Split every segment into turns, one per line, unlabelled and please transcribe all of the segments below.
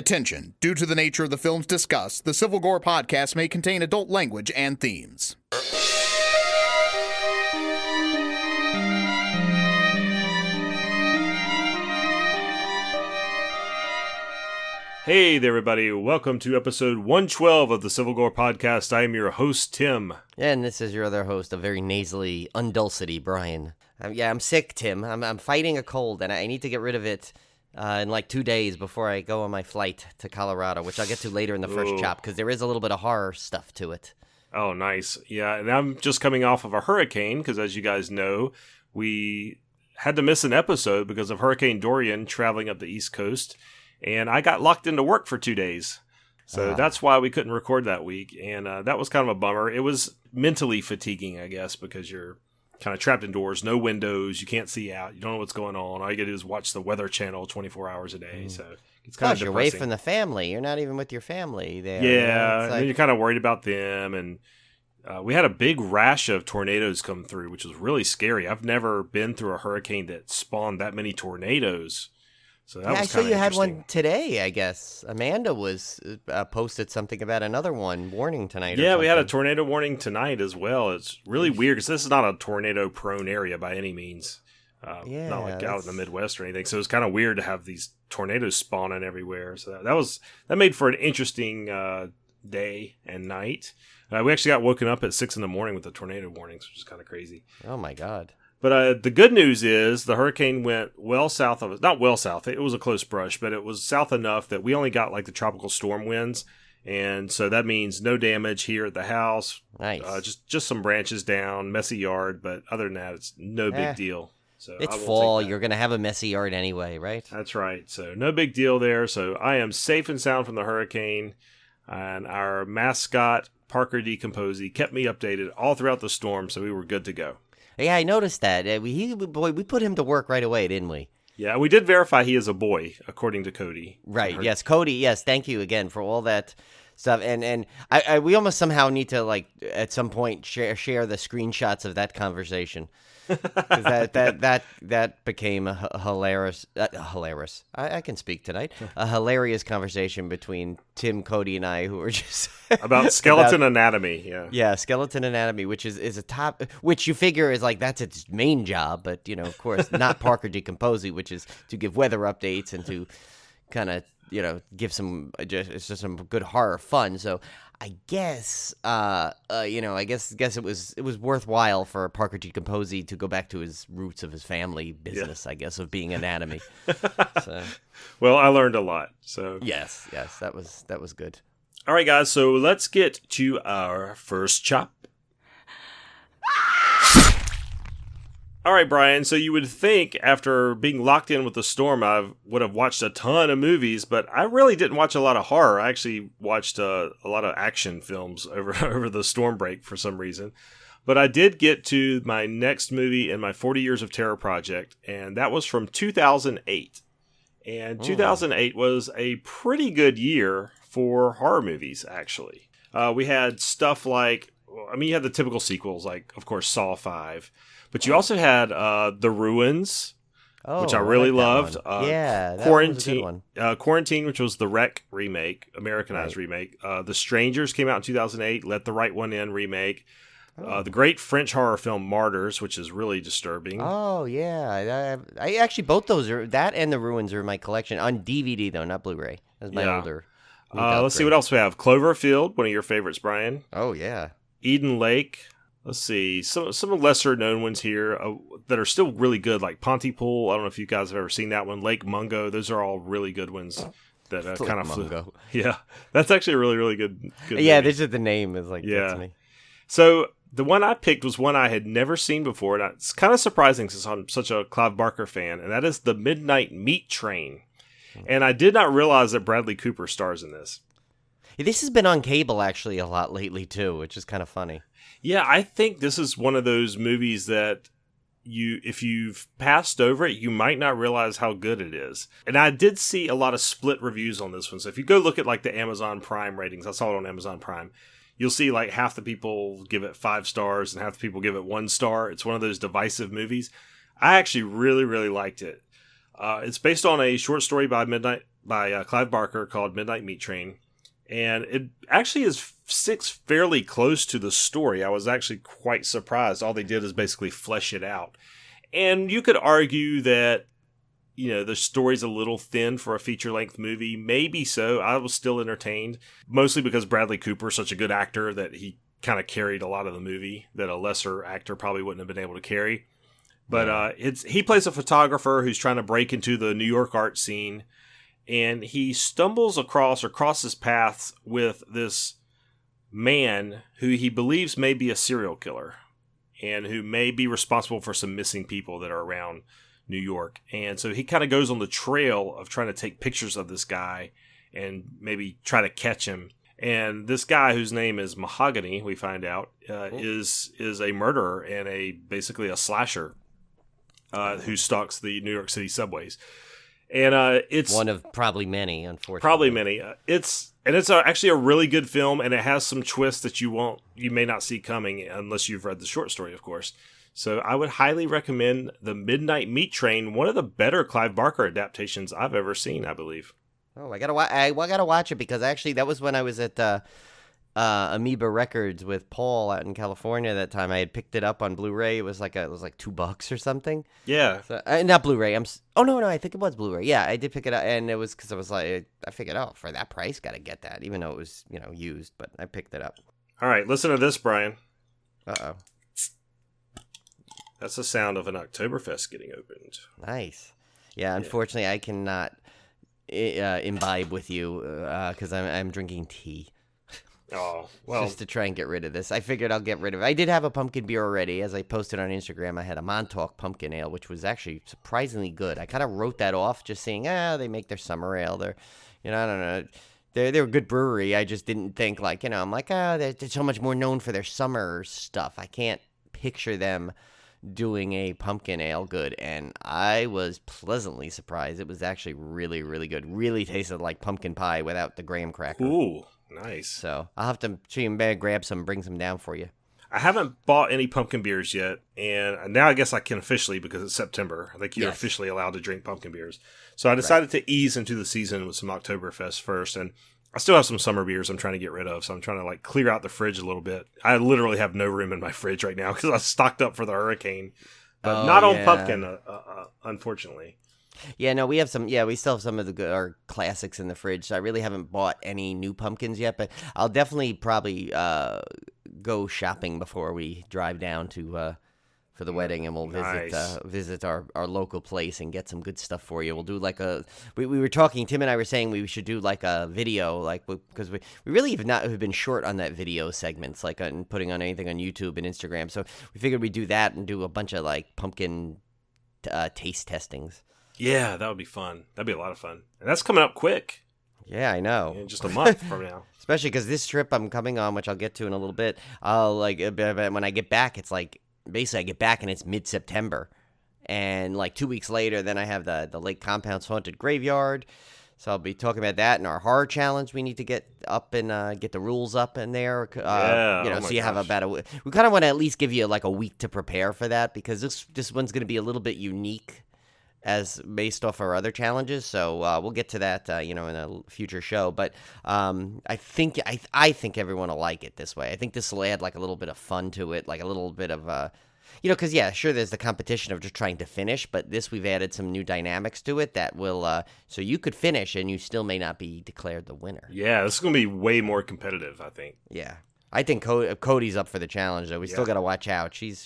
Attention, due to the nature of the films discussed, the Civil Gore podcast may contain adult language and themes.
Hey there, everybody. Welcome to episode 112 of the Civil Gore podcast. I am your host, Tim.
And this is your other host, a very nasally, undulcety Brian. I'm sick, Tim. I'm fighting a cold, and I need to get rid of it in like 2 days before I go on my flight to Colorado, which I'll get to later in the first chop, because there is a little bit of horror stuff to it.
Oh, nice. Yeah, and I'm just coming off of a hurricane, because as you guys know, we had to miss an episode because of Hurricane Dorian traveling up the East Coast. And I got locked into work for 2 days. So that's why we couldn't record that week. And that was kind of a bummer. It was mentally fatiguing, I guess, because you're kind of trapped indoors, no windows, you can't see out, you don't know what's going on. All you got to do is watch the Weather Channel 24 hours a day. So it's kind of depressing.
You're away from the family. You're not even with your family there.
Yeah, and then you're kind of worried about them. And we had a big rash of tornadoes come through, which was really scary. I've never been through a hurricane that spawned that many tornadoes. So that was
I saw you had
interesting.
one today, I guess. Amanda was posted something about another one warning tonight.
Yeah, we had a tornado warning tonight as well. It's really weird because this is not a tornado-prone area by any means. Not like out in the Midwest or anything. So it's kind of weird to have these tornadoes spawning everywhere. So that made for an interesting day and night. We actually got woken up at 6 a.m. with the tornado warnings, which is kind of crazy.
Oh my God.
But the good news is the hurricane went well south of us. Not well south. It was a close brush, but it was south enough that we only got like the tropical storm winds. And so that means no damage here at the house.
Nice.
Just some branches down, messy yard. But other than that, it's no big deal. So
it's fall. You're going to have a messy yard anyway, right?
That's right. So no big deal there. So I am safe and sound from the hurricane. And our mascot, Parker Decomposey, kept me updated all throughout the storm. So we were good to go.
Yeah, I noticed that. We put him to work right away, didn't we?
Yeah, we did verify he is a boy, according to Cody.
Right, yes. Cody, yes, thank you again for all that stuff. And we almost somehow need to, like, at some point, share the screenshots of that conversation. Because that became a hilarious. I can speak tonight. A hilarious conversation between Tim, Cody, and I, who were just
about skeleton anatomy.
Yeah, skeleton anatomy, which is a top, which you figure is like that's its main job, but of course not Parker Decomposing, which is to give weather updates and to kind of give some just some good horror fun. So I guess I guess it was worthwhile for Parker Decomposing to go back to his roots of his family business, I guess, of being anatomy. So.
Well, I learned a lot. So
yes, that was good.
All right, guys. So let's get to our first chop. All right, Brian, so you would think after being locked in with the storm, I would have watched a ton of movies, but I really didn't watch a lot of horror. I actually watched a lot of action films over the storm break for some reason. But I did get to my next movie in my 40 Years of Terror project, and that was from 2008. And 2008 was a pretty good year for horror movies, actually. We had stuff like, you had the typical sequels, like, of course, Saw 5. But you also had The Ruins, which I really loved.
That
Quarantine,
was a good one.
Quarantine, which was the Wreck remake, Americanized remake. The Strangers came out in 2008. Let the Right One In remake. The great French horror film Martyrs, which is really disturbing.
Oh, yeah. I actually, both those are, that and The Ruins are in my collection. On DVD, though, not Blu-ray. That's my older.
Let's see what else we have. Cloverfield, one of your favorites, Brian.
Oh, yeah.
Eden Lake. Let's see, some lesser known ones here that are still really good, like Pontypool. I don't know if you guys have ever seen that one. Lake Mungo. Those are all really good ones that kind of flew. Yeah, that's actually a really, really good
yeah,
movie.
this is the name is like gets me.
So the one I picked was one I had never seen before, and it's kind of surprising since I'm such a Clive Barker fan, and that is The Midnight Meat Train. And I did not realize that Bradley Cooper stars in this.
This has been on cable actually a lot lately too, which is kind of funny.
Yeah, I think this is one of those movies that if you've passed over it, you might not realize how good it is. And I did see a lot of split reviews on this one. So if you go look at like the Amazon Prime ratings, I saw it on Amazon Prime, you'll see like half the people give it 5 stars and half the people give it 1 star. It's one of those divisive movies. I actually really, really liked it. It's based on a short story by by Clive Barker called Midnight Meat Train. And it actually sticks fairly close to the story. I was actually quite surprised. All they did is basically flesh it out. And you could argue that, the story's a little thin for a feature-length movie. Maybe so. I was still entertained, mostly because Bradley Cooper's such a good actor that he kind of carried a lot of the movie that a lesser actor probably wouldn't have been able to carry. But he plays a photographer who's trying to break into the New York art scene. And he stumbles across or crosses paths with this man who he believes may be a serial killer and who may be responsible for some missing people that are around New York. And so he kind of goes on the trail of trying to take pictures of this guy and maybe try to catch him. And this guy, whose name is Mahogany, we find out, is a murderer and basically a slasher who stalks the New York City subways. And it's
one of probably many, unfortunately.
Probably many. It's actually a really good film, and it has some twists that you may not see coming unless you've read the short story, of course. So I would highly recommend The Midnight Meat Train, one of the better Clive Barker adaptations I've ever seen, I believe.
Oh, I gotta watch it, because actually that was when I was at Amoeba Records with Paul out in California that time. I had picked it up on Blu-ray. It was like $2 or something.
Yeah.
So, not Blu-ray. No, I think it was Blu-ray. Yeah, I did pick it up, and it was because I was like, I figured, for that price, gotta get that, even though it was used. But I picked it up.
All right, listen to this, Brian.
Uh-oh.
That's the sound of an Oktoberfest getting opened.
Nice. Yeah, unfortunately, I cannot imbibe with you because I'm drinking tea.
Oh, well.
Just to try and get rid of this. I figured I'll get rid of it. I did have a pumpkin beer already. As I posted on Instagram, I had a Montauk pumpkin ale, which was actually surprisingly good. I kind of wrote that off, just saying, they make their summer ale. They're, I don't know. They're a good brewery. I just didn't think I'm like, they're so much more known for their summer stuff. I can't picture them doing a pumpkin ale good, and I was pleasantly surprised. It was actually really, really good. Really tasted like pumpkin pie without the graham cracker.
Ooh, nice.
So I'll have to see him grab some, bring some down for you.
I haven't bought any pumpkin beers yet, and now I guess I can officially, because it's September. I think you're officially allowed to drink pumpkin beers. So I decided to ease into the season with some Oktoberfest first, and I still have some summer beers I'm trying to get rid of, so I'm trying to clear out the fridge a little bit. I literally have no room in my fridge right now because I stocked up for the hurricane, but not on pumpkin, unfortunately.
Yeah, no, we have some. Yeah, we still have some of our classics in the fridge. So I really haven't bought any new pumpkins yet, but I'll definitely probably go shopping before we drive down to for the wedding, and we'll visit our local place and get some good stuff for you. We'll do we were talking. Tim and I were saying we should do a video, because we really have been short on that video segments, on putting on anything on YouTube and Instagram. So we figured we'd do that and do a bunch of pumpkin taste testings.
Yeah, that would be fun. That'd be a lot of fun. And that's coming up quick.
Yeah, I know.
In just a month from now.
Especially because this trip I'm coming on, which I'll get to in a little bit, when I get back, it's basically I get back and it's mid-September. And 2 weeks later, then I have the Lake Compounce Haunted Graveyard. So I'll be talking about that and our horror challenge. We need to get up and get the rules up in there. So you have about we kind of want to at least give you a week to prepare for that, because this one's going to be a little bit unique as based off our other challenges. So we'll get to that, in a future show. But I think everyone will like it this way. I think this will add a little bit of fun to it, a little bit of because sure, there's the competition of just trying to finish, but we've added some new dynamics to it that will so you could finish and you still may not be declared the winner.
Yeah, this is going to be way more competitive, I think.
Yeah, I think Cody's up for the challenge, though. We still got to watch out. She's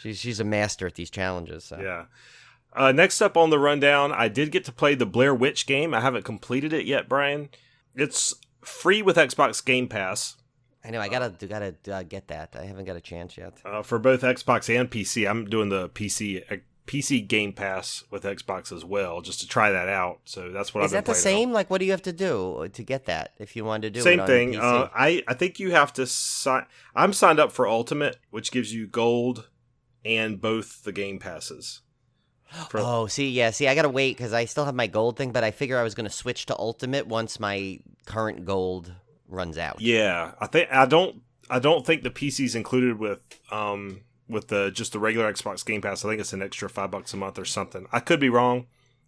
She's a master at these challenges. So.
Yeah. Next up on the rundown, I did get to play the Blair Witch game. I haven't completed it yet, Brian. It's free with Xbox Game Pass.
I know. I gotta get that. I haven't got a chance yet.
For both Xbox and PC, I'm doing the PC Game Pass with Xbox as well, just to try that out. So that's what I've been playing.
Is that the same? What do you have to do to get that if you want to do
same
it on
thing?
PC?
I think you have to sign. I'm signed up for Ultimate, which gives you gold and both the game passes.
See, I gotta wait because I still have my gold thing, but I figure I was gonna switch to Ultimate once my current gold runs out.
Yeah, I don't think the PC's included with just the regular Xbox Game Pass. I think it's an extra $5 a month or something. I could be wrong.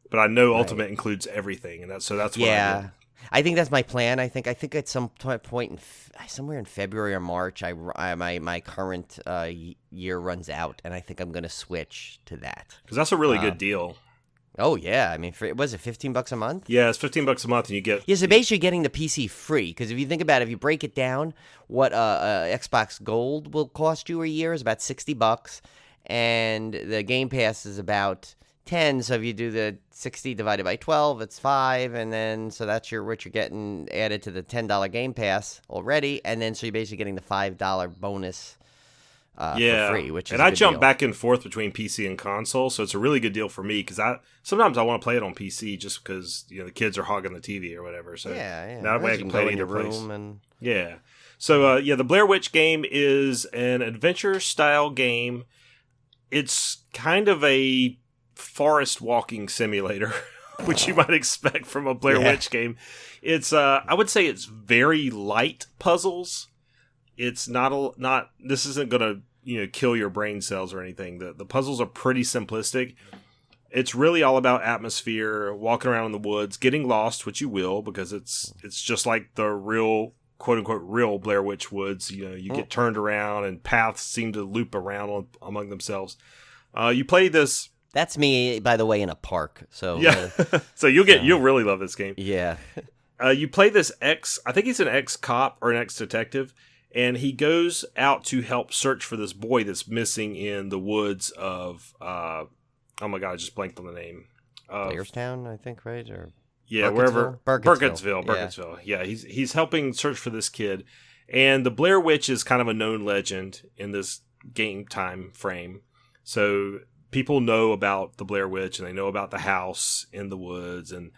but I know Ultimate includes everything, and that's what I did.
I think that's my plan. I think at some point somewhere in February or March, my current year runs out, and I think I'm going to switch to that
because that's a really good deal.
Oh yeah, I mean, was it $15 a month?
Yeah, it's $15 a month, and you get
so basically getting the PC free. Because if you think about it, if you break it down, what Xbox Gold will cost you a year is about $60, and the Game Pass is about 10. So if you do the 60 divided by 12, it's 5, and then so that's what you're getting added to the $10 Game Pass already, and then so you're basically getting the $5 bonus. For free, which is
I jump back and forth between PC and console, so it's a really good deal for me because sometimes I want to play it on PC just because the kids are hogging the TV or whatever. So that way I can play it in your room. So the Blair Witch game is an adventure style game. It's kind of a forest walking simulator, which you might expect from a Blair Witch game. It's I would say it's very light puzzles. It's not this isn't going to kill your brain cells or anything. The puzzles are pretty simplistic. It's really all about atmosphere, walking around in the woods, getting lost, which you will because it's just like the real quote unquote real Blair Witch woods. You get turned around and paths seem to loop around among themselves. You play this.
That's me, by the way, in a park. So
so you'll really love this game.
Yeah.
You play this I think he's an ex-cop or an ex-detective. And he goes out to help search for this boy that's missing in the woods of, oh my God, I just blanked on the name.
Blairstown, I think, right? Or
wherever. Burkittsville. Yeah, he's helping search for this kid. And the Blair Witch is kind of a known legend in this game time frame. So people know about the Blair Witch and they know about the house in the woods. And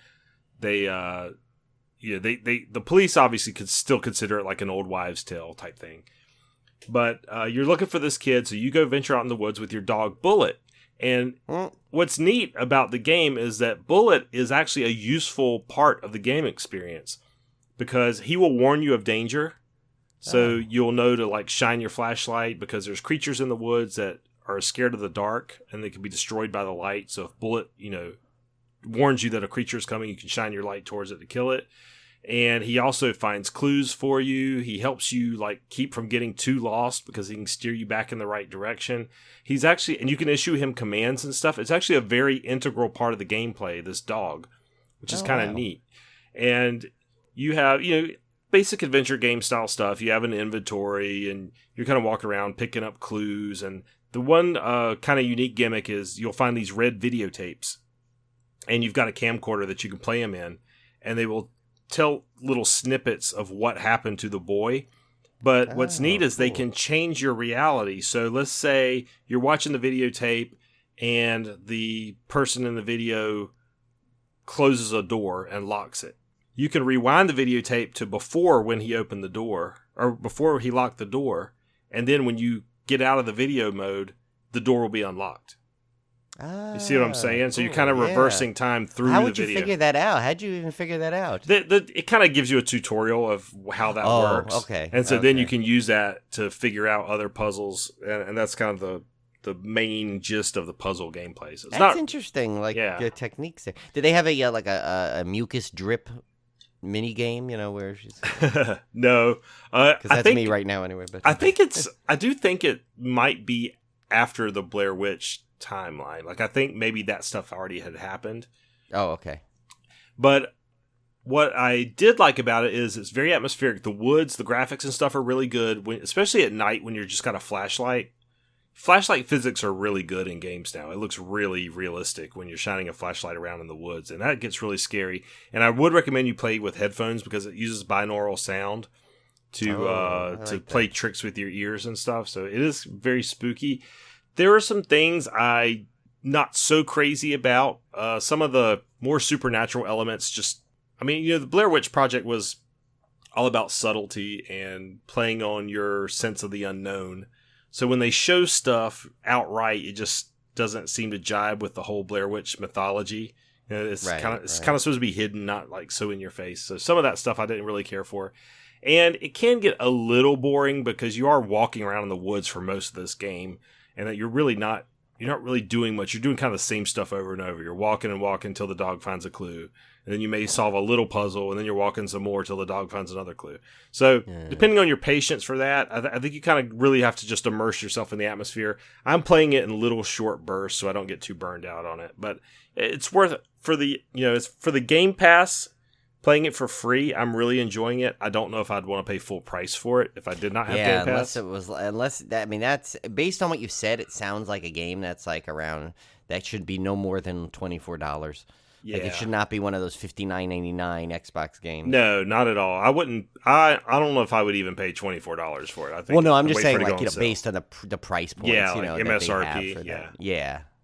they... the police obviously could still consider it like an old wives' tale type thing. But you're looking for this kid, so you go venture out in the woods with your dog, Bullet. And what's neat about the game is that Bullet is actually a useful part of the game experience because he will warn you of danger. So you'll know to shine your flashlight because there's creatures in the woods that are scared of the dark and they can be destroyed by the light. So if Bullet, warns you that a creature is coming, you can shine your light towards it to kill it. And he also finds clues for you. He helps you keep from getting too lost because he can steer you back in the right direction. He's actually, and you can issue him commands and stuff. It's actually a very integral part of the gameplay, this dog, which is kind of neat. And you have, basic adventure game style stuff. You have an inventory and you're kind of walking around picking up clues. And the one kind of unique gimmick is you'll find these red videotapes. And you've got a camcorder that you can play them in, and they will tell little snippets of what happened to the boy. But what's neat is they can change your reality. So let's say you're watching the videotape, and the person in the video closes a door and locks it. You can rewind the videotape to before when he opened the door, or before he locked the door, and then when you get out of the video mode, the door will be unlocked. You see what I'm saying? So you're kind of reversing time through the video.
How would you figure that out? How'd you even figure that out?
It kind of gives you a tutorial of how that works.
Okay.
And so then you can use that to figure out other puzzles, and that's kind of the main gist of the puzzle gameplay. So
that's interesting. The techniques there. Did they have a mucus drip mini game? Where she's
no,
because that's me right now anyway. But
I do think it might be after the Blair Witch timeline. I think maybe that stuff already had happened.
Oh, okay.
But what I did like about it is it's very atmospheric. The woods, the graphics and stuff are really good, especially at night when you're just got a flashlight. Flashlight physics are really good in games now. It looks really realistic when you're shining a flashlight around in the woods, and that gets really scary. And I would recommend you play with headphones because it uses binaural sound to play tricks with your ears and stuff. So it is very spooky. There are some things I'm not so crazy about. Some of the more supernatural elements the Blair Witch Project was all about subtlety and playing on your sense of the unknown. So when they show stuff outright, it just doesn't seem to jibe with the whole Blair Witch mythology. It's kind of supposed to be hidden, not so in your face. So some of that stuff I didn't really care for. And it can get a little boring because you are walking around in the woods for most of this game. And that you're really not really doing much. You're doing kind of the same stuff over and over. You're walking and walking until the dog finds a clue. And then you may solve a little puzzle, and then you're walking some more till the dog finds another clue. So depending on your patience for that, I think you kind of really have to just immerse yourself in the atmosphere. I'm playing it in little short bursts, so I don't get too burned out on it. But it's worth it for the it's for the Game Pass. Playing it for free, I'm really enjoying it. I don't know if I'd want to pay full price for it if I did not have Game Pass.
That's based on what you said. It sounds like a game that's like around that should be no more than $24.
Yeah.
Like it should not be one of those $59.99 Xbox games.
No, not at all. I wouldn't. I don't know if I would even pay $24 for it. I think.
Well, no, I'm just saying like based on the price points.
Yeah,
like
MSRP.
That they have for that.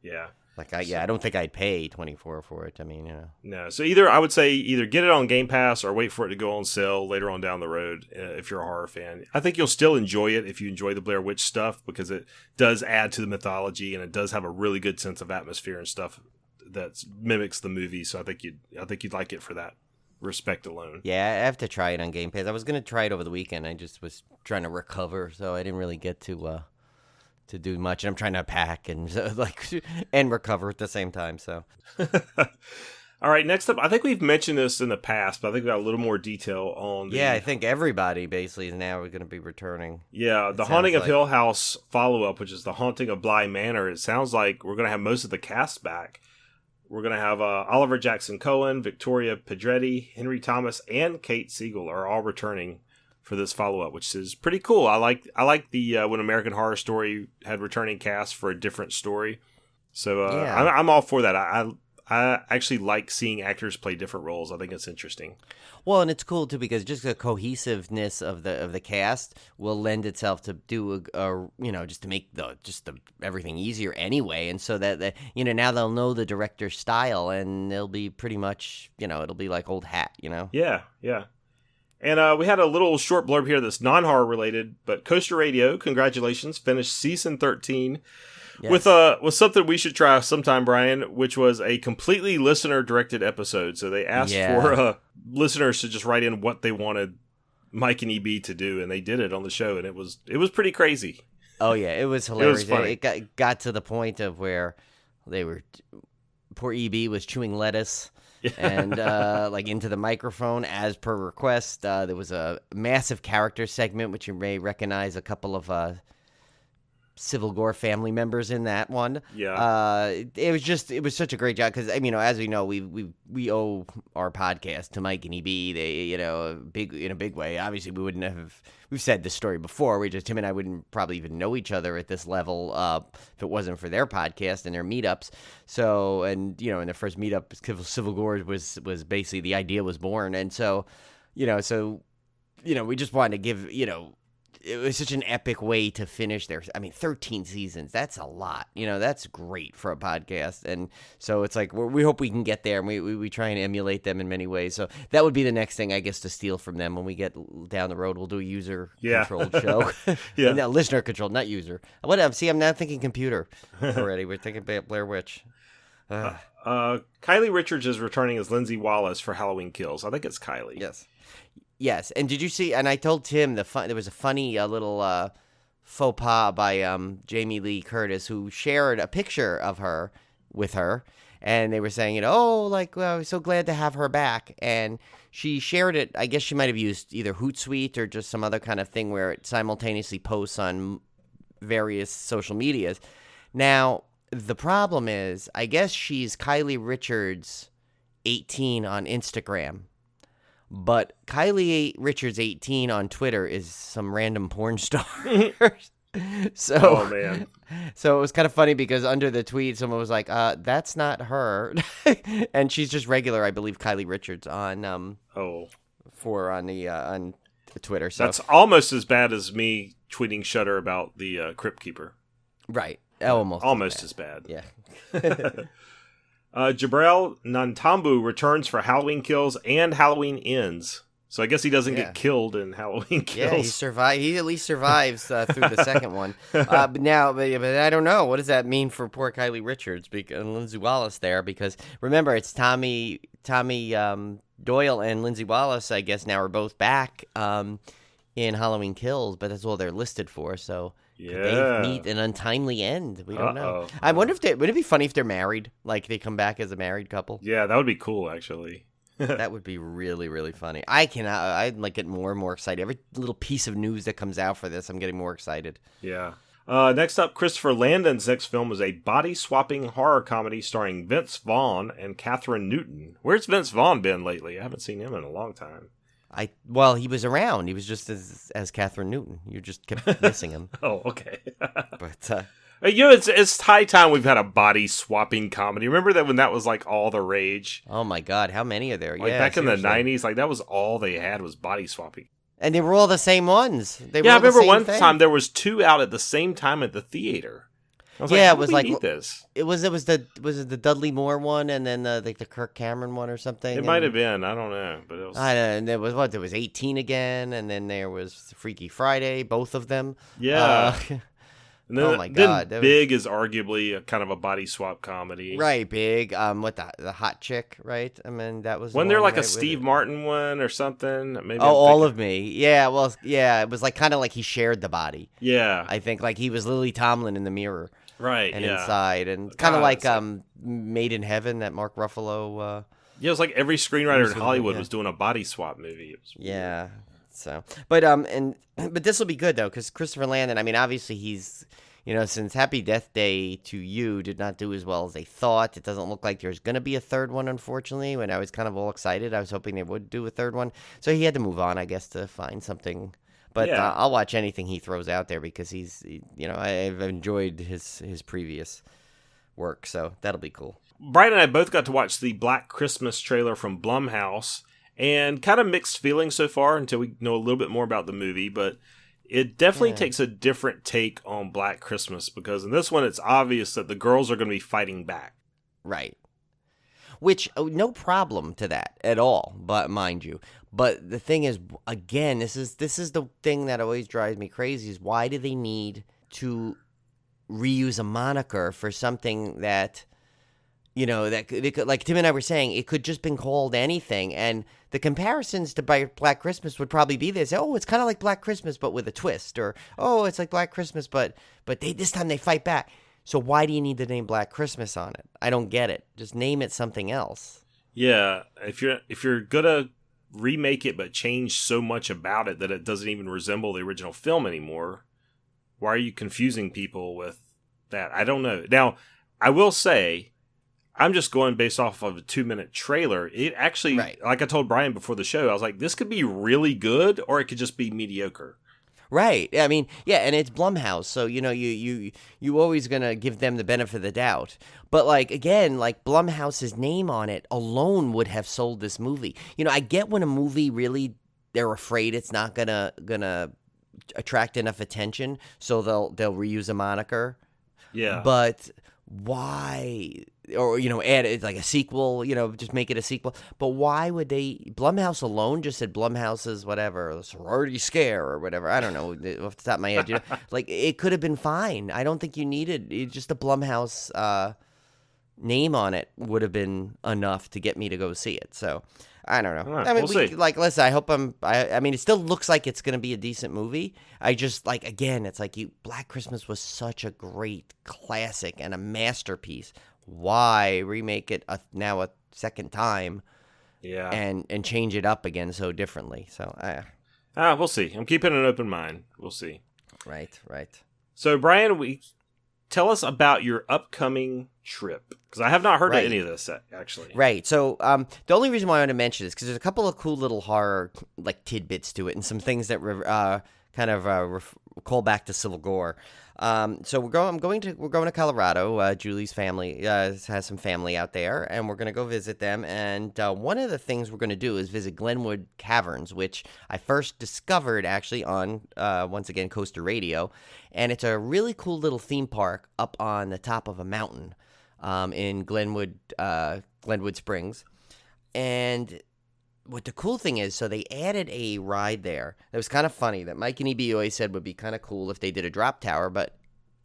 Yeah.
Like I don't think I'd pay $24 for it. I mean,
No. So I would say either get it on Game Pass or wait for it to go on sale later on down the road if you're a horror fan. I think you'll still enjoy it if you enjoy the Blair Witch stuff because it does add to the mythology and it does have a really good sense of atmosphere and stuff that mimics the movie. So I think you'd like it for that respect alone.
Yeah, I have to try it on Game Pass. I was gonna try it over the weekend. I just was trying to recover, so I didn't really get to do much, and I'm trying to pack and and recover at the same time. So,
all right. Next up, I think we've mentioned this in the past, but I think we got a little more detail on.
I think everybody basically is now going to be returning.
Yeah, the Haunting of Hill House follow-up, which is the Haunting of Bly Manor. It sounds like we're going to have most of the cast back. We're going to have Oliver Jackson Cohen, Victoria Pedretti, Henry Thomas, and Kate Siegel are all returning for this follow-up, which is pretty cool. I like the when American Horror Story had returning cast for a different story. So I'm all for that. I actually like seeing actors play different roles. I think it's interesting.
Well, and it's cool too because just the cohesiveness of the cast will lend itself to do just to make the everything easier anyway, and so that now they'll know the director's style and they'll be pretty much it'll be like old hat.
Yeah. And we had a little short blurb here that's non-horror related, but Coaster Radio, congratulations, finished season 13 with something we should try sometime, Brian, which was a completely listener-directed episode. So they asked for listeners to just write in what they wanted Mike and EB to do, and they did it on the show, and it was pretty crazy.
Oh yeah, it was hilarious.
It was funny.
It got to the point of where poor EB was chewing lettuce. And into the microphone as per request. There was a massive character segment, which you may recognize a couple of Civil Gore family members in that one.
Yeah.
It was such a great job because as we know, we owe our podcast to Mike and EB. They in a big way. Obviously, we wouldn't have. We've said this story before. Tim and I wouldn't probably even know each other at this level if it wasn't for their podcast and their meetups. So, in their first meetup, Civil Gore was basically the idea was born, and so, we just wanted to give it was such an epic way to finish 13 seasons. That's a lot. That's great for a podcast. And so it's like, we hope we can get there, and we try and emulate them in many ways. So that would be the next thing, I guess, to steal from them. When we get down the road, we'll do a user-controlled show.
Yeah.
No, listener-controlled, not user. See, I'm now thinking computer already. We're thinking Blair Witch.
Kylie Richards is returning as Lindsay Wallace for Halloween Kills. I think it's Kylie.
Yes, and did you see? And I told Tim there was a funny little faux pas by Jamie Lee Curtis, who shared a picture of her with her, and they were saying, we're so glad to have her back. And she shared it. I guess she might have used either Hootsuite or just some other kind of thing where it simultaneously posts on various social medias. Now, the problem is, I guess she's Kylie Richards 18 on Instagram. But Kylie Richards 18 on Twitter is some random porn star.
Oh, man.
So it was kind of funny because under the tweet, someone was like, that's not her. And she's just regular, I believe, Kylie Richards on Twitter. So
that's almost as bad as me tweeting Shudder about the Crypt Keeper.
Right. Almost
as bad.
Yeah.
Jabril Nantambu returns for Halloween Kills and Halloween Ends. So I guess he doesn't get killed in Halloween Kills.
Yeah, he survived. He at least survives through the second one. But I don't know. What does that mean for poor Kylie Richards and Lindsay Wallace there? Because remember, it's Tommy Doyle and Lindsay Wallace, I guess, now are both back in Halloween Kills, but that's all they're listed for. So
Yeah.
Could they meet an untimely end? We don't know.
Uh-oh.
I wonder would it be funny if they're married? Like they come back as a married couple?
Yeah, that would be cool, actually.
That would be really, really funny. I'd like get more and more excited. Every little piece of news that comes out for this, I'm getting more excited.
Yeah. Next up, Christopher Landon's next film is a body-swapping horror comedy starring Vince Vaughn and Catherine Newton. Where's Vince Vaughn been lately? I haven't seen him in a long time.
Well, he was around. He was just as Catherine Newton. You just kept missing him.
Oh, okay.
But
it's high time we've had a body-swapping comedy. Remember that when that was like all the rage?
oh my God, how many are there?
Like back in the 90s, like that was all they had was body-swapping.
And they were all the same ones.
I remember one time there was 2 out at the same time at the theater. I was
Yeah,
like,
it was
how do we
like-
need this?
Was it the Dudley Moore one, and then the Kirk Cameron one or something?
It might have been. I don't know, but it was.
I don't know. And there was There was 18 again, and then there was Freaky Friday, both of them.
Yeah. And then,
oh my God,
Then Big is arguably a kind of a body swap comedy.
Right, Big. What the hot chick, right? I mean, that was.
Wasn't
the
there
one,
like a
right, with
Steve
it?
Martin one or something? Maybe
Oh, All of Me. Yeah, well, yeah. It was like kind of like he shared the body.
Yeah.
I think like he was Lily Tomlin in the mirror
Right.
and
yeah.
inside, and kind of
Ah,
like
it's like-
Made in Heaven, that Mark Ruffalo.
Yeah, it was like every screenwriter in
It was-
Hollywood
yeah.
was doing a body swap movie. It was weird.
Yeah. So, but this will be good though, because Christopher Landon. I mean, obviously he's, since Happy Death Day to You did not do as well as they thought. It doesn't look like there's going to be a third one, unfortunately. When I was kind of all excited, I was hoping they would do a third one. So he had to move on, I guess, to find something. But
Yeah.
I'll watch anything he throws out there because I've enjoyed his previous work, so that'll be cool.
Brian and I both got to watch the Black Christmas trailer from Blumhouse, and kind of mixed feelings so far until we know a little bit more about the movie, but it definitely takes a different take on Black Christmas, because in this one it's obvious that the girls are going to be fighting back.
Right. Which, no problem to that at all, but mind you. But the thing is, again, this is the thing that always drives me crazy, is why do they need to reuse a moniker for something that, that could, like Tim and I were saying, it could just been called anything. And the comparisons to Black Christmas would probably be this. Oh, it's kind of like Black Christmas, but with a twist. Or, oh, it's like Black Christmas, but this time they fight back. So why do you need the name Black Christmas on it? I don't get it. Just name it something else.
Yeah, if you're gonna remake it but change so much about it that it doesn't even resemble the original film anymore, why are you confusing people with that? I don't know. Now, I will say, I'm just going based off of a 2-minute trailer. It actually, like I told Brian before the show, I was like, this could be really good or it could just be mediocre.
Right. I mean, yeah, and it's Blumhouse, so you always gonna give them the benefit of the doubt. But like again, like Blumhouse's name on it alone would have sold this movie. I get when a movie really they're afraid it's not gonna attract enough attention, so they'll reuse a moniker.
Yeah.
But why? Or add it like a sequel, just make it a sequel. But why would they? Blumhouse alone just said Blumhouse's whatever, sorority scare or whatever. I don't know off the top of my head. Like it could have been fine. I don't think you needed just a Blumhouse name on it would have been enough to get me to go see it. So I don't know.
Right,
I mean,
we'll see.
Like, listen, I hope I mean, it still looks like it's going to be a decent movie. I just like again, it's like Black Christmas was such a great classic and a masterpiece. Why remake it now a second time?
Yeah.
And change it up again so differently. So
we'll see. I'm keeping an open mind. We'll see.
Right.
So Brian, tell us about your upcoming trip, because I have not heard of any of this actually.
Right. So the only reason why I want to mention this because there's a couple of cool little horror like tidbits to it and some things that call back to Civil Gore. So we're going to Colorado. Julie's family has some family out there, and we're going to go visit them. And one of the things we're going to do is visit Glenwood Caverns, which I first discovered actually on once again Coaster Radio, and it's a really cool little theme park up on the top of a mountain in Glenwood Springs, and what the cool thing is, so they added a ride there that was kind of funny that Mike and EB always said would be kind of cool if they did a drop tower, but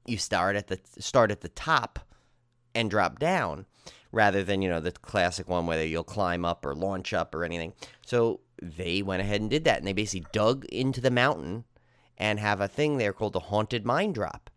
you start at the top and drop down rather than, the classic one where you'll climb up or launch up or anything. So they went ahead and did that, and they basically dug into the mountain and have a thing there called the Haunted Mine Drop.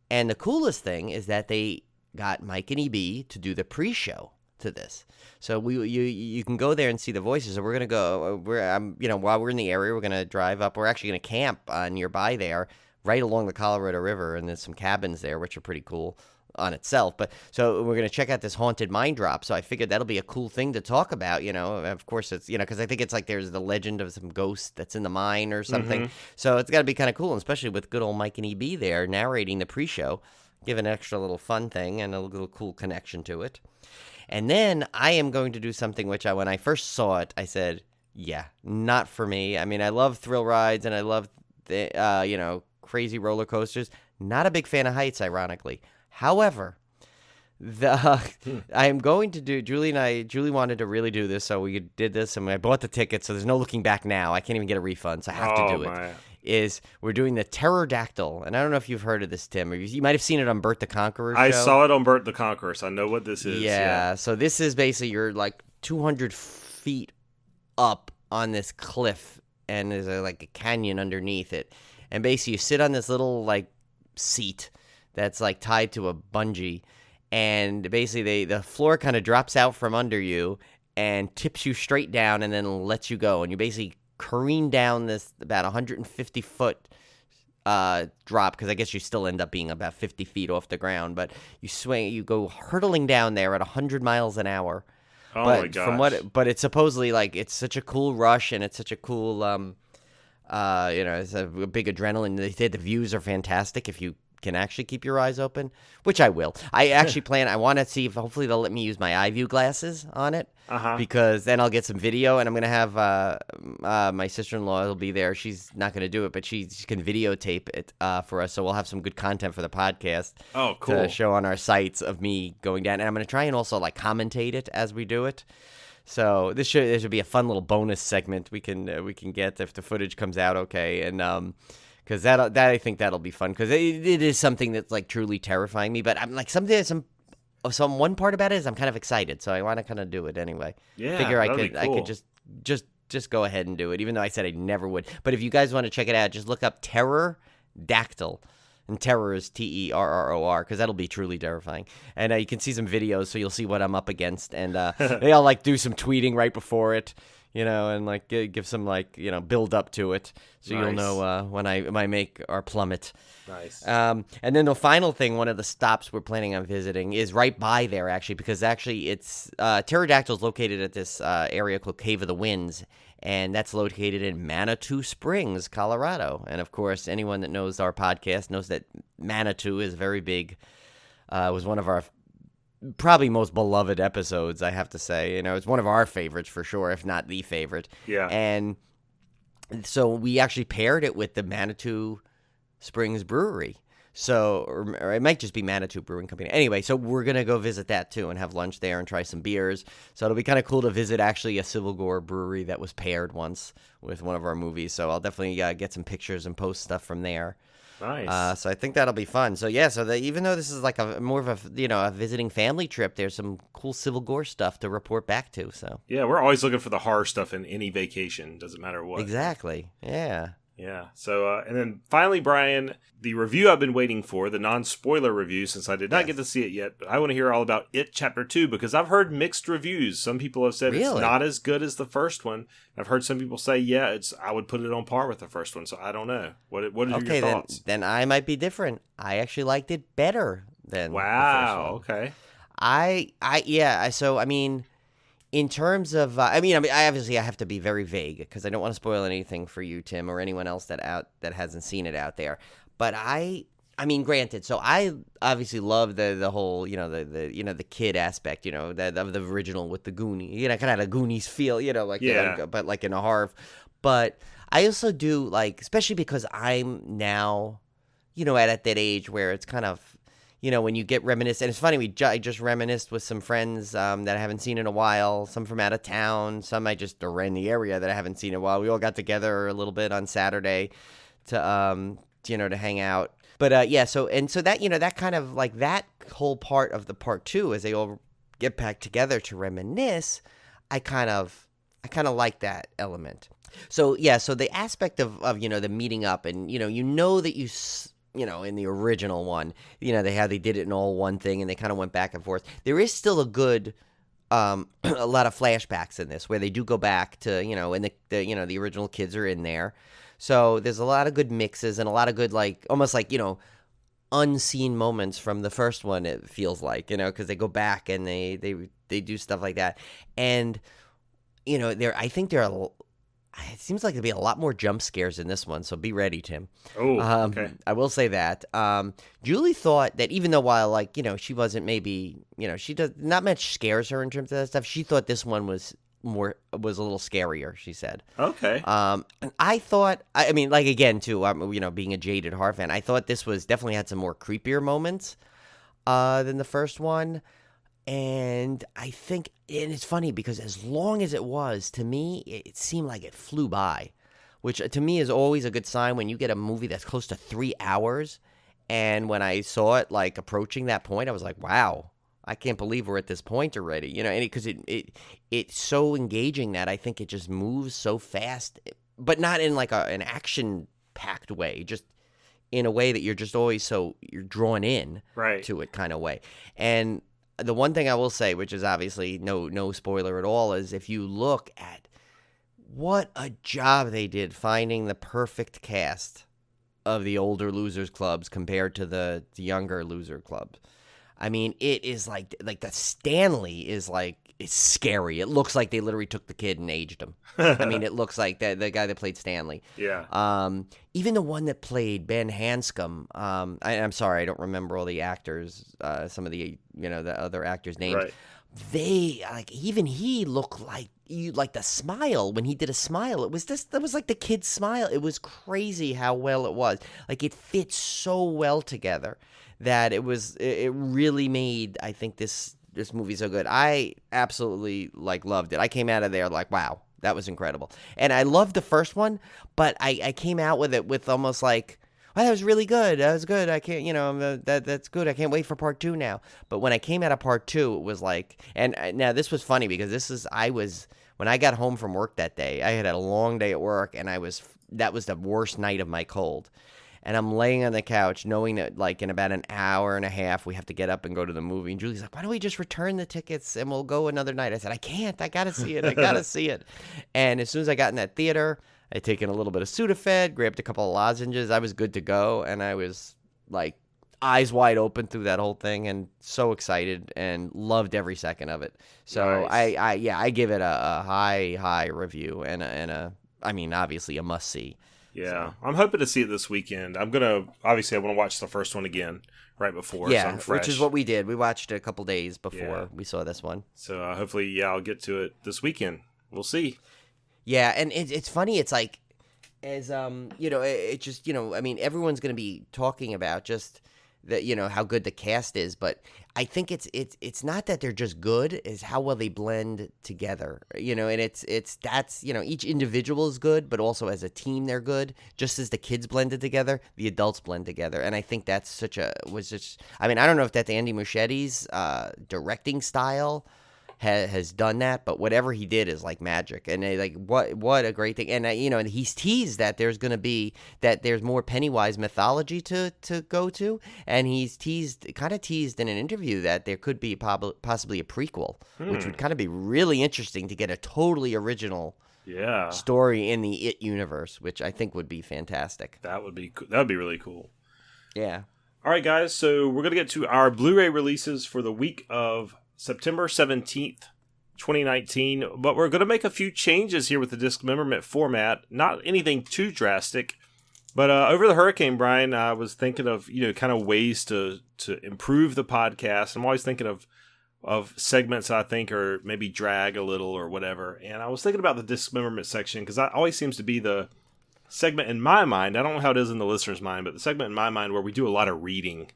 And the coolest thing is that they got Mike and EB to do the pre-show to this. So you can go there and see the voices. So we're gonna go. While we're in the area, we're gonna drive up. We're actually gonna camp nearby there, right along the Colorado River, and there's some cabins there, which are pretty cool on itself. But so we're gonna check out this Haunted Mine Drop. So I figured that'll be a cool thing to talk about. Of course it's because I think it's like there's the legend of some ghost that's in the mine or something.
Mm-hmm.
So it's got to be kind of cool, especially with good old Mike and EB there narrating the pre-show, give an extra little fun thing and a little cool connection to it. And then I am going to do something which when I first saw it, I said, yeah, not for me. I mean, I love thrill rides and I love the, crazy roller coasters. Not a big fan of heights, ironically. However, I am going to do, Julie wanted to really do this, so we did this, and I bought the ticket, so there's no looking back now. I can't even get a refund, so I have to do it. We're doing the Pterodactyl, and I don't know if you've heard of this, Tim. You might have seen it on Bert the Conqueror show.
I saw it on Bert the Conqueror, so I know what this is.
Yeah, so this is basically you're like 200 feet up on this cliff, and there's like a canyon underneath it. And basically you sit on this little like seat that's like tied to a bungee, and basically the floor kind of drops out from under you and tips you straight down and then lets you go. And you basically careen down this about 150-foot drop, because I guess you still end up being about 50 feet off the ground. But you go hurtling down there at 100 miles an hour.
Oh my gosh.
But it's supposedly like it's such a cool rush, and it's such a cool, it's a big adrenaline. They said the views are fantastic if you can actually keep your eyes open, which I will. I actually I want to see if hopefully they'll let me use my eye view glasses on it, because then I'll get some video, and I'm going to have my sister-in-law will be there. She's not going to do it, but she can videotape it for us, so we'll have some good content for the podcast.
Oh, cool.
To show on our sites of me going down, and I'm going to try and also like commentate it as we do it. So this should be a fun little bonus segment we can get if the footage comes out okay, and because that I think that'll be fun, because it is something that's like truly terrifying me. But I'm like one part about it is I'm kind of excited, so I want to kind of do it anyway.
Yeah,
figure
that'd be cool.
I could just go ahead and do it, even though I said I never would. But if you guys want to check it out, just look up Pterodactyl. And terror is Terror, because that'll be truly terrifying. And you can see some videos, so you'll see what I'm up against. And they'll like do some tweeting right before it, and like give some like build up to it, so
nice.
You'll know when I make our plummet.
Nice.
And then the final thing, one of the stops we're planning on visiting is right by there, actually, because actually it's Pterodactyl is located at this area called Cave of the Winds. And that's located in Manitou Springs, Colorado. And, of course, anyone that knows our podcast knows that Manitou is very big. It was one of our probably most beloved episodes, I have to say. It's one of our favorites for sure, if not the favorite.
Yeah.
And so we actually paired it with the Manitou Springs Brewery. So, or it might just be Manitou Brewing Company. Anyway, so we're going to go visit that too and have lunch there and try some beers. So it'll be kind of cool to visit actually a Civil Gore brewery that was paired once with one of our movies. So I'll definitely get some pictures and post stuff from there.
Nice.
So I think that'll be fun. So yeah, even though this is like more of a visiting family trip, there's some cool Civil Gore stuff to report back to. So
yeah, we're always looking for the horror stuff in any vacation. Doesn't matter what.
Exactly. Yeah.
Yeah. So, and then finally, Brian, the review I've been waiting for, the non-spoiler review, since I did not get to see it yet, but I want to hear all about It Chapter 2, because I've heard mixed reviews. Some people have said it's not as good as the first one. I've heard some people say, I would put it on par with the first one, so I don't know. What are your thoughts?
Then I might be different. I actually liked it better than the first one.
Okay.
So, I mean, in terms of, I obviously have to be very vague because I don't want to spoil anything for you, Tim, or anyone else that hasn't seen it out there. But I mean, granted, so I obviously love the whole, the kid aspect, of the original with the Goonies, kind of a Goonies feel, but like in a horror. But I also do like, especially because I'm now, at that age where it's kind of, when you get reminiscent, and it's funny, I just reminisced with some friends that I haven't seen in a while, some from out of town, some I just are in the area that I haven't seen in a while. We all got together a little bit on Saturday to, to hang out. But, so that, that kind of, like, that whole part of the part two, as they all get back together to reminisce, I kind of like that element. So the aspect of the meeting up, and that in the original one, they did it in all one thing, and they kind of went back and forth. There is still a good a lot of flashbacks in this where they do go back to and the original kids are in there. So there's a lot of good mixes and a lot of good almost unseen moments from the first one. It feels like because they go back and they do stuff like that, and I think there are. It seems like there'll be a lot more jump scares in this one, so be ready, Tim.
Oh, okay.
I will say that. Julie thought that even though while she wasn't maybe she does not much scares her in terms of that stuff, she thought this one was a little scarier. She said.
Okay.
I thought. I mean, again, too. Being a jaded horror fan, I thought this was definitely had some more creepier moments than the first one. And I think, and it's funny because as long as it was, to me, it seemed like it flew by, which to me is always a good sign when you get a movie that's close to 3 hours. And when I saw it approaching that point, I was like, wow, I can't believe we're at this point already. And because it's so engaging that I think it just moves so fast, but not in an action-packed way, just in a way that you're just always you're drawn in to it kind of way. And the one thing I will say, which is obviously no spoiler at all, is if you look at what a job they did finding the perfect cast of the older Losers Clubs compared to the younger Loser Clubs. I mean, it is like the Stanley is it's scary. It looks like they literally took the kid and aged him. I mean, it looks like the guy that played Stanley.
Yeah.
Even the one that played Ben Hanscom. I'm sorry, I don't remember all the actors. Some of the the other actors' names.
Right.
They even he looked like the smile when he did a smile. That was like the kid's smile. It was crazy how well it was. It fits so well together that it really made, I think, this movie so good. I absolutely loved it. I came out of there wow, that was incredible. And I loved the first one, but I came out with it with almost wow, that was really good. That was good. I can't, that's good. I can't wait for part 2 now. But when I came out of part 2, it was and now this was funny because when I got home from work that day, I had a long day at work, and that was the worst night of my cold. And I'm laying on the couch knowing that in about an hour and a half we have to get up and go to the movie. And Julie's like, why don't we just return the tickets and we'll go another night? I said, I can't. I got to see it. I got to see it. And as soon as I got in that theater, I'd taken a little bit of Sudafed, grabbed a couple of lozenges. I was good to go. And I was eyes wide open through that whole thing and so excited and loved every second of it. So nice. I give it a high review and obviously a must see.
Yeah, so. I'm hoping to see it this weekend. I want to watch the first one again right before.
Yeah,
so I'm fresh.
Which is what we did. We watched it a couple days before we saw this one.
So hopefully, I'll get to it this weekend. We'll see.
Yeah, and it's funny. It's as it just everyone's going to be talking about just that how good the cast is, but I think it's not that they're just good, is how well they blend together, and that's each individual is good, but also as a team they're good. Just as the kids blended together, the adults blend together, and I think that's I don't know if that's Andy Muschietti's directing style has done that, but whatever he did is magic, and what a great thing. And and he's teased that there's more Pennywise mythology to go to, and he's teased in an interview that there could be possibly a prequel, which would kind of be really interesting to get a totally original story in the It universe, which I think would be fantastic.
That would be really cool.
Yeah.
All right, guys. So we're gonna get to our Blu-ray releases for the week of September 17th, 2019, but we're going to make a few changes here with the Discmemberment format. Not anything too drastic, but over the hurricane, Brian, I was thinking of, kind of ways to improve the podcast. I'm always thinking of segments I think are maybe drag a little or whatever. And I was thinking about the Discmemberment section because that always seems to be the segment in my mind. I don't know how it is in the listener's mind, but the segment in my mind where we do a lot of reading.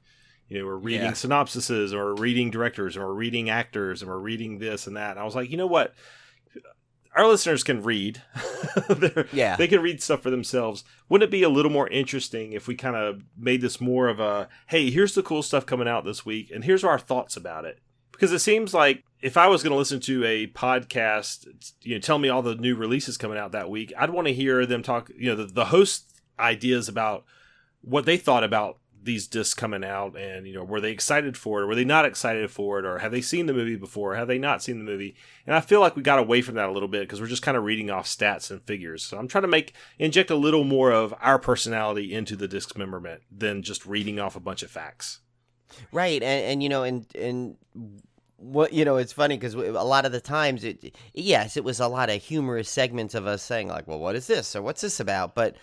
We're reading synopsises, or we're reading directors, or we're reading actors, and we're reading this and that. And I was like, you know what? Our listeners can read. They can read stuff for themselves. Wouldn't it be a little more interesting if we kind of made this more of a, hey, here's the cool stuff coming out this week, and here's our thoughts about it. Because it seems like if I was going to listen to a podcast, tell me all the new releases coming out that week, I'd want to hear them talk, the host ideas about what they thought about these discs coming out, and were they excited for it, or were they not excited for it, or have they seen the movie before, or have they not seen the movie? And I feel like we got away from that a little bit because we're just kind of reading off stats and figures. So I'm trying to inject a little more of our personality into the Discmemberment than just reading off a bunch of facts.
Right, and what it's funny because a lot of the times it was a lot of humorous segments of us saying like, well, what is this or what's this about, but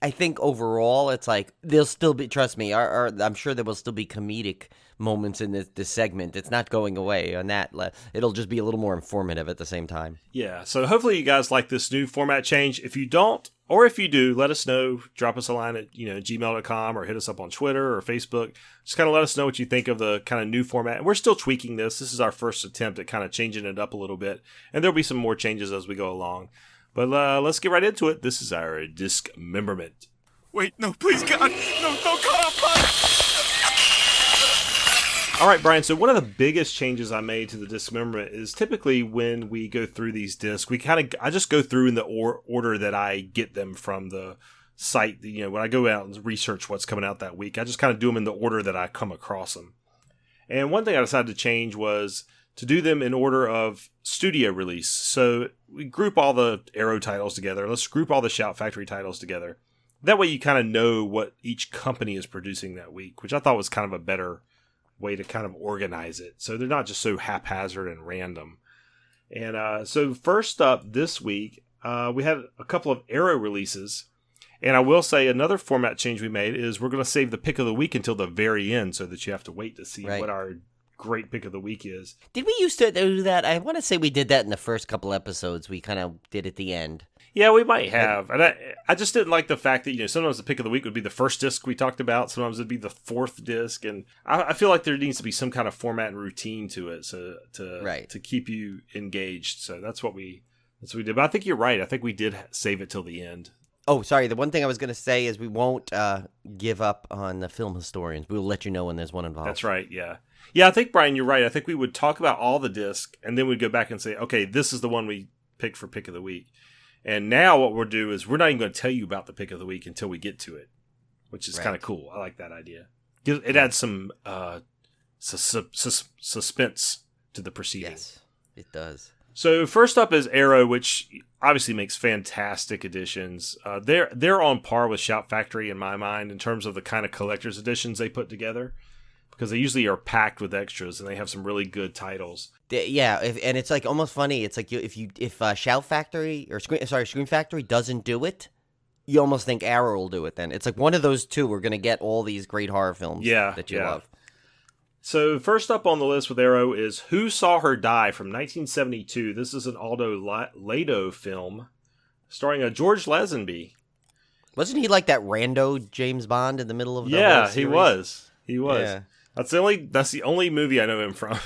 I think overall, it's like there'll still be. Trust me, I'm sure there will still be comedic moments in this segment. It's not going away on that. It'll just be a little more informative at the same time.
Yeah. So hopefully you guys like this new format change. If you don't, or if you do, let us know. Drop us a line at gmail.com or hit us up on Twitter or Facebook. Just kind of let us know what you think of the kind of new format. And we're still tweaking this. This is our first attempt at kind of changing it up a little bit, and there'll be some more changes as we go along. But let's get right into it. This is our Discmemberment.
Wait, no, please, God. No, don't cut off,
All right, Brian, so one of the biggest changes I made to the Discmemberment is typically when we go through these discs, I just go through in the order that I get them from the site. When I go out and research what's coming out that week, I just kind of do them in the order that I come across them. And one thing I decided to change was to do them in order of studio release. So we group all the Arrow titles together. Let's group all the Shout Factory titles together. That way you kind of know what each company is producing that week, which I thought was kind of a better way to kind of organize it. So they're not just so haphazard and random. And so first up this week, we had a couple of Arrow releases. And I will say another format change we made is we're going to save the pick of the week until the very end so that you have to wait to see what our great pick of the week is.
Did we used to do that? I want to say we did that in the first couple episodes. We kind of did at the end.
Yeah, we might have. And I just didn't like the fact that, sometimes the pick of the week would be the first disc we talked about. Sometimes it'd be the fourth disc. And I feel like there needs to be some kind of format and routine to it to keep you engaged. So that's what we did. But I think you're right. I think we did save it till the end.
Oh, sorry. The one thing I was going to say is we won't give up on the film historians. We'll let you know when there's one involved.
That's right, yeah. Yeah, I think, Brian, you're right. I think we would talk about all the discs, and then we'd go back and say, okay, this is the one we picked for Pick of the Week. And now what we'll do is we're not even going to tell you about the Pick of the Week until we get to it, which is kind of cool. I like that idea. It adds some suspense to the proceeding.
Yes, it does.
So first up is Arrow, which obviously makes fantastic editions. They're on par with Shout Factory in my mind in terms of the kind of collector's editions they put together, because they usually are packed with extras and they have some really good titles.
Yeah, and it's like almost funny. It's like if Shout Factory or Scream Factory doesn't do it, you almost think Arrow will do it. Then it's like one of those two. We're gonna get all these great horror films that you love.
So first up on the list with Arrow is Who Saw Her Die from 1972. This is an Aldo Lado film starring a George Lazenby.
Wasn't he like that rando James Bond in the middle of the whole series?
He was.
Yeah.
That's the only movie I know him from,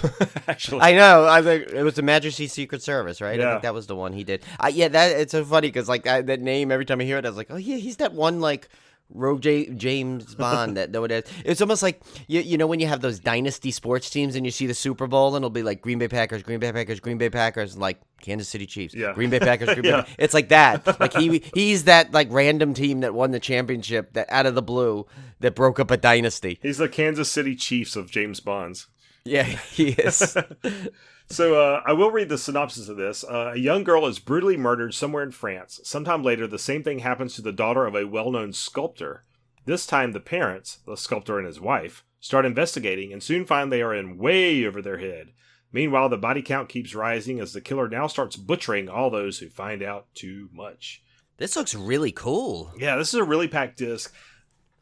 actually.
I know. I think it was the Majesty's Secret Service, right?
Yeah.
I think that was the one he did. It's so funny because like that name, every time I hear it, I was like, oh yeah, he's that one like Rogue James Bond that no one has. It's almost like you know when you have those dynasty sports teams and you see the Super Bowl and it'll be like Green Bay Packers, Green Bay Packers, Green Bay Packers, and like Kansas City Chiefs, Green Bay Packers, Green Bay. It's like that. Like he's that like random team that won the championship that out of the blue that broke up a dynasty.
He's the Kansas City Chiefs of James Bonds.
Yeah, he is.
So I will read the synopsis of this. A young girl is brutally murdered somewhere in France. Sometime later, the same thing happens to the daughter of a well-known sculptor. This time, the parents, the sculptor and his wife, start investigating and soon find they are in way over their head. Meanwhile, the body count keeps rising as the killer now starts butchering all those who find out too much.
This looks really cool.
Yeah, this is a really packed disc.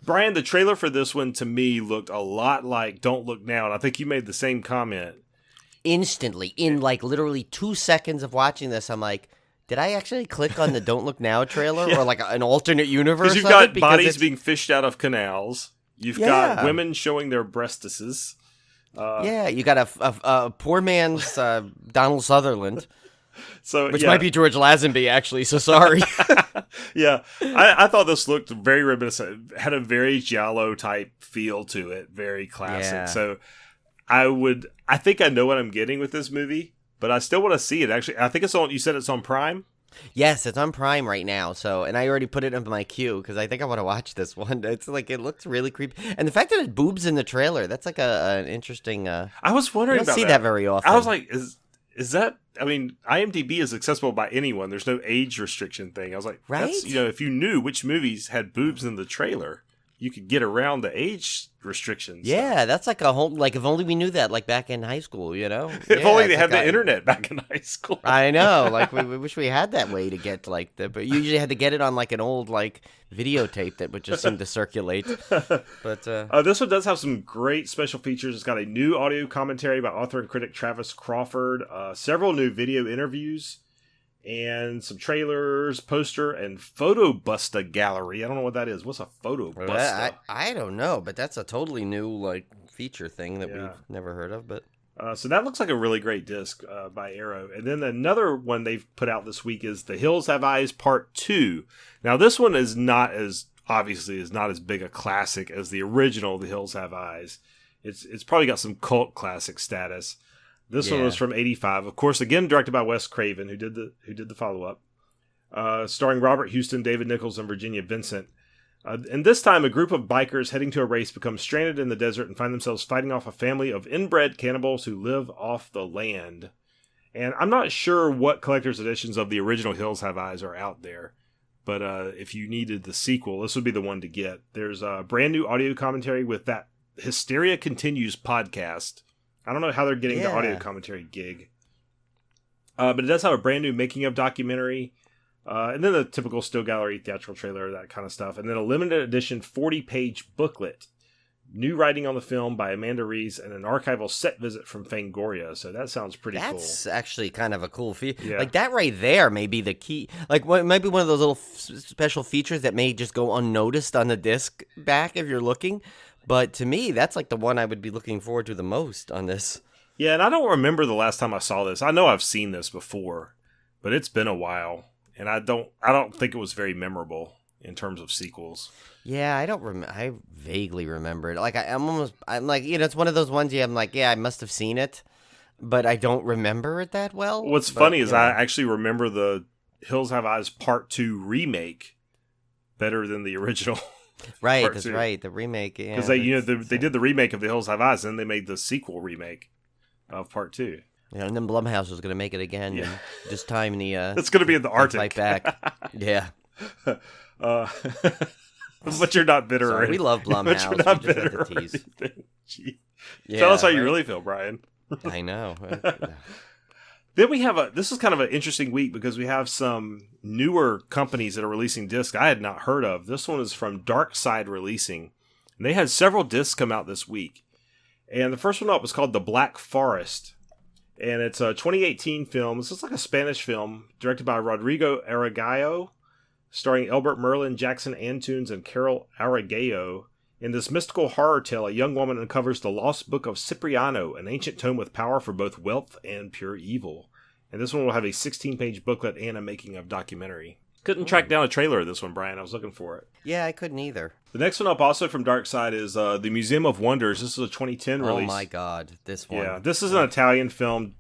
Brian, the trailer for this one to me looked a lot like Don't Look Now, and I think you made the same comment.
Instantly, in like literally 2 seconds of watching this, I'm like, did I actually click on the Don't Look Now trailer or like an alternate universe?
Because you've got bodies being fished out of canals. You've got women showing their breastises.
You got a poor man's Donald Sutherland. Which might be George Lazenby, actually, so sorry.
Yeah, I thought this looked very reminiscent. It had a very Giallo type feel to it, very classic.
Yeah.
So I think I know what I'm getting with this movie, but I still want to see it. Actually, I think it's on. You said it's on Prime.
Yes, it's on Prime right now. So, and I already put it in my queue because I think I want to watch this one. It's like it looks really creepy, and the fact that it boobs in the trailer, that's like an interesting.
I was wondering
you don't
about
see that very often.
I was like, is that? I mean, IMDb is accessible by anyone. There's no age restriction thing. I was like,
right?
That's, if you knew which movies had boobs in the trailer, you could get around the age restrictions.
Yeah, that's like a whole, like, if only we knew that, like, back in high school,
If only they had the internet back in high school.
I know, like, we wish we had that way to get, like, but you usually had to get it on, like, an old, like, videotape that would just seem to circulate. But
this one does have some great special features. It's got a new audio commentary by author and critic Travis Crawford, several new video interviews, and some trailers, poster, and photo busta gallery. I don't know what that is. What's a photo busta?
I don't know, but that's a totally new, like, feature thing that we've never heard of. But
so that looks like a really great disc by Arrow. And then another one they've put out this week is The Hills Have Eyes Part 2. Now, this one is not as big a classic as the original The Hills Have Eyes. It's probably got some cult classic status. This one was from '85, of course. Again, directed by Wes Craven, who did the follow up, starring Robert Houston, David Nichols, and Virginia Vincent. And this time, a group of bikers heading to a race become stranded in the desert and find themselves fighting off a family of inbred cannibals who live off the land. And I'm not sure what collector's editions of the original Hills Have Eyes are out there, but if you needed the sequel, this would be the one to get. There's a brand new audio commentary with that Hysteria Continues podcast. I don't know how they're getting the audio commentary gig. But it does have a brand new making of documentary. And then the typical still gallery, theatrical trailer, that kind of stuff. And then a limited edition 40-page booklet. New writing on the film by Amanda Rees and an archival set visit from Fangoria. So that sounds pretty cool.
That's actually kind of a cool feature.
Yeah.
Like, that right there may be the key. Like, it might be one of those little special features that may just go unnoticed on the disc back if you're looking. But to me, that's like the one I would be looking forward to the most on this.
Yeah, and I don't remember the last time I saw this. I know I've seen this before, but it's been a while, and I don't think it was very memorable in terms of sequels.
Yeah, I don't remember. I vaguely remember it. Like I'm like, it's one of those ones. I'm like, I must have seen it, but I don't remember it that well.
What's funny is I actually remember the Hills Have Eyes Part 2 remake better than the original.
Right, that's right. The remake,
because they did the remake of The Hills Have Eyes, and then they made the sequel remake of Part 2.
Yeah, and then Blumhouse was going to make it again.
Yeah.
And this time
it's going to be in the Arctic.
Fight back. Yeah.
But you're not bitter.
Sorry, we love Blumhouse.
But you're not
we just
bitter.
have to tease.
Tell us how you really feel, Brian.
I know.
Then we have this is kind of an interesting week because we have some newer companies that are releasing discs I had not heard of. This one is from Dark Side Releasing. And they had several discs come out this week. And the first one up was called The Black Forest. And it's a 2018 film. This is like a Spanish film directed by Rodrigo Aragallo, starring Elbert Merlin, Jackson Antunes, and Carol Aragallo. In this mystical horror tale, a young woman uncovers the lost book of Cipriano, an ancient tome with power for both wealth and pure evil. And this one will have a 16-page booklet and a making of documentary. Couldn't track down a trailer of this one, Brian. I was looking for it.
Yeah, I couldn't either.
The next one up, also from Dark Side, is The Museum of Wonders. This is a 2010 release.
Oh my God, this one.
Yeah, this is an Italian film.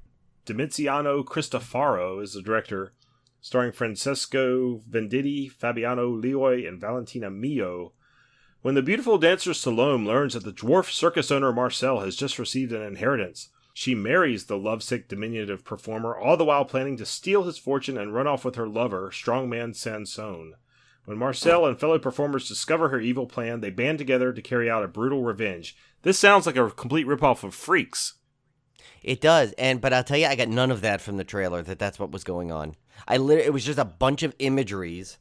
Domiziano Cristofaro is the director, starring Francesco Venditti, Fabiano Leoi, and Valentina Mio. When the beautiful dancer Salome learns that the dwarf circus owner Marcel has just received an inheritance, she marries the lovesick, diminutive performer, all the while planning to steal his fortune and run off with her lover, strongman Sansone. When Marcel and fellow performers discover her evil plan, they band together to carry out a brutal revenge. This sounds like a complete ripoff of Freaks.
It does, but I'll tell you, I got none of that from the trailer. That's what was going on. It was just a bunch of imageries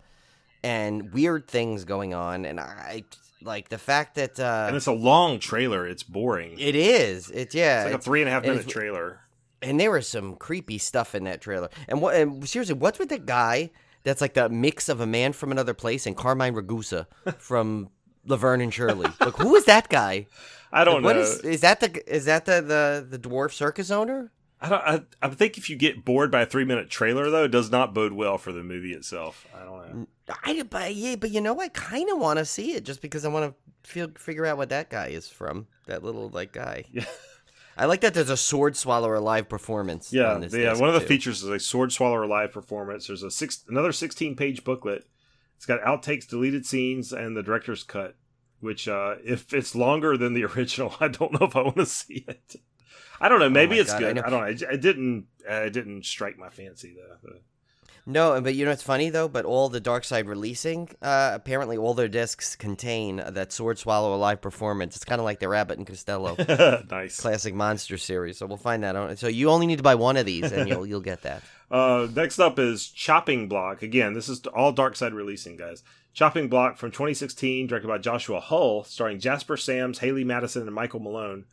and weird things going on, and I like the fact that
and it's a long trailer. It's boring.
It is. It's like
a 3.5 minute trailer.
And there was some creepy stuff in that trailer. And seriously, what's with the guy that's like the mix of A Man from Another Place and Carmine Ragusa from Laverne and Shirley? Like, who is that guy?
I don't know.
Is that the dwarf circus owner?
I think if you get bored by a 3-minute trailer, though, it does not bode well for the movie itself. I don't know.
But you know, I kind of want to see it just because I want to figure out what that guy is from. That little guy.
Yeah.
I like that there's a sword swallower live performance.
Yeah,
on this disc,
one of the
too.
features is a sword swallower live performance. There's another 16-page booklet. It's got outtakes, deleted scenes, and the director's cut. Which, if it's longer than the original, I don't know if I want to see it. I don't know. Maybe it's good. I don't know. It didn't strike my fancy though.
No, but you know what's funny though? But all the Dark Side releasing, apparently all their discs contain that Sword Swallow live performance. It's kind of like the Rabbit and Costello
Nice
classic monster series. So we'll find that out. So you only need to buy one of these, and you'll get that.
Next up is Chopping Block. Again, this is all Dark Side releasing, guys. Chopping Block from 2016, directed by Joshua Hull, starring Jasper Sams, Haley Madison, and Michael Malone.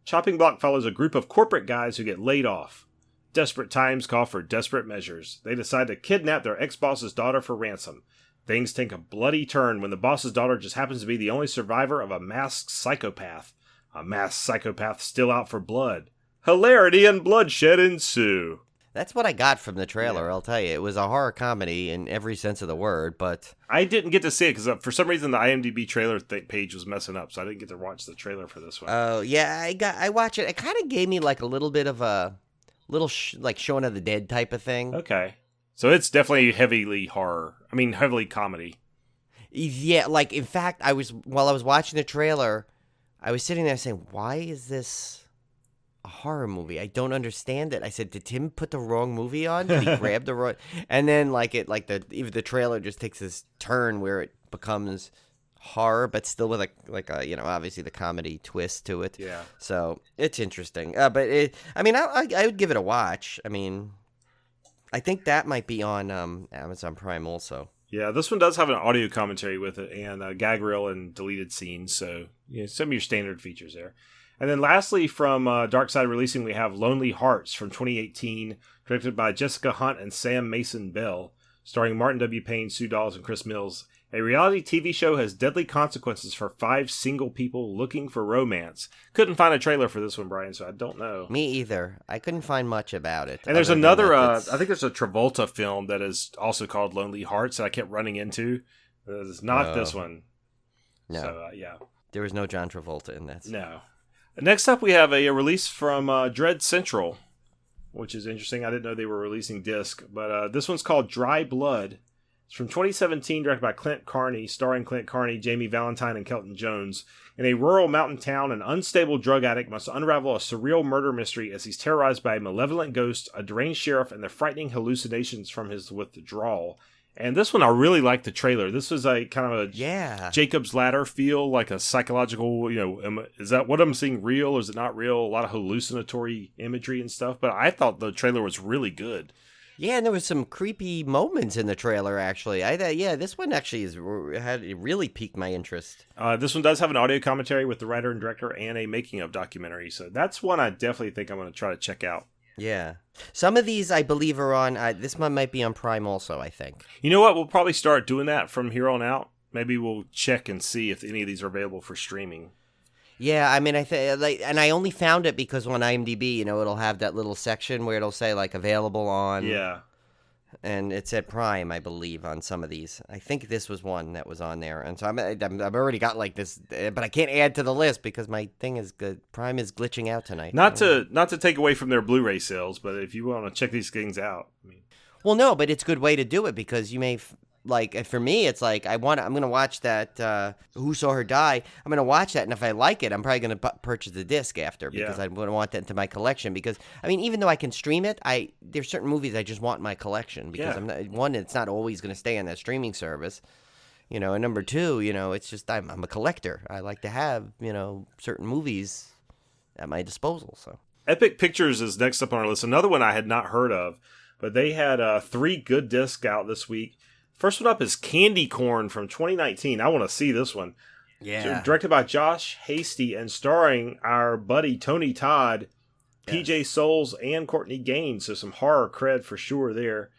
Chopping Block follows a group of corporate guys who get laid off. Desperate times call for desperate measures. They decide to kidnap their ex-boss's daughter for ransom. Things take a bloody turn when the boss's daughter just happens to be the only survivor of a masked psychopath. A masked psychopath still out for blood. Hilarity and bloodshed ensue.
That's what I got from the trailer, I'll tell you. It was a horror comedy in every sense of the word, but...
I didn't get to see it because for some reason the IMDb trailer page was messing up, so I didn't get to watch the trailer for this one.
Oh, yeah, I watched it. It kind of gave me like a little bit of a... like Shaun of the Dead type of thing.
Okay. So it's definitely heavily heavily comedy.
Yeah, like, in fact, while I was watching the trailer, I was sitting there saying, why is this a horror movie? I don't understand it. I said, did Tim put the wrong movie on? Did he grab the wrong... And then, even the trailer just takes this turn where it becomes horror, but still with obviously the comedy twist to it.
Yeah.
So it's interesting. I would give it a watch. I mean, I think that might be on Amazon Prime also.
Yeah, this one does have an audio commentary with it and gag reel and deleted scenes. So some of your standard features there. And then lastly, from Dark Side releasing, we have Lonely Hearts from 2018, directed by Jessica Hunt and Sam Mason Bell, starring Martin W. Payne, Sue Dawes, and Chris Mills. A reality TV show has deadly consequences for 5 single people looking for romance. Couldn't find a trailer for this one, Brian, so I don't know.
Me either. I couldn't find much about it.
And there's another, I think there's a Travolta film that is also called Lonely Hearts that I kept running into. It's not this one.
No.
So, yeah.
There was no John Travolta in that.
No. Next up, we have a release from Dread Central, which is interesting. I didn't know they were releasing disc, but this one's called Dry Blood. It's from 2017, directed by Clint Carney, starring Clint Carney, Jamie Valentine, and Kelton Jones. In a rural mountain town, an unstable drug addict must unravel a surreal murder mystery as he's terrorized by a malevolent ghost, a deranged sheriff, and the frightening hallucinations from his withdrawal. And this one, I really liked the trailer. This was a kind of a Jacob's Ladder feel, like a psychological, is that what I'm seeing real or is it not real? A lot of hallucinatory imagery and stuff. But I thought the trailer was really good.
Yeah, and there was some creepy moments in the trailer, actually. This one actually really piqued my interest.
This one does have an audio commentary with the writer and director and a making of documentary. So that's one I definitely think I'm going to try to check out.
Yeah. Some of these, I believe, are on... this one might be on Prime also, I think.
You know what? We'll probably start doing that from here on out. Maybe we'll check and see if any of these are available for streaming.
Yeah, I mean, and I only found it because on IMDb, it'll have that little section where it'll say, available on...
Yeah.
And it said Prime, I believe, on some of these. I think this was one that was on there. And so I've already got this, but I can't add to the list because my thing is good. Prime is glitching out tonight.
Not to take away from their Blu-ray sales, but if you want to check these things out.
Well, no, but it's a good way to do it because you may... for me, it's I'm going to watch that Who Saw Her Die. I'm going to watch that, and if I like it, I'm probably going to purchase the disc after because I'm going to want that into my collection. Because, even though I can stream it, there's certain movies I just want in my collection because it's not always going to stay on that streaming service. And number two, it's just I'm a collector. I like to have, certain movies at my disposal. So
Epic Pictures is next up on our list. Another one I had not heard of, but they had 3 good discs out this week. First one up is Candy Corn from 2019. I want to see this one.
Yeah.
Directed by Josh Hasty and starring our buddy Tony Todd, PJ Souls, and Courtney Gaines. So some horror cred for sure there.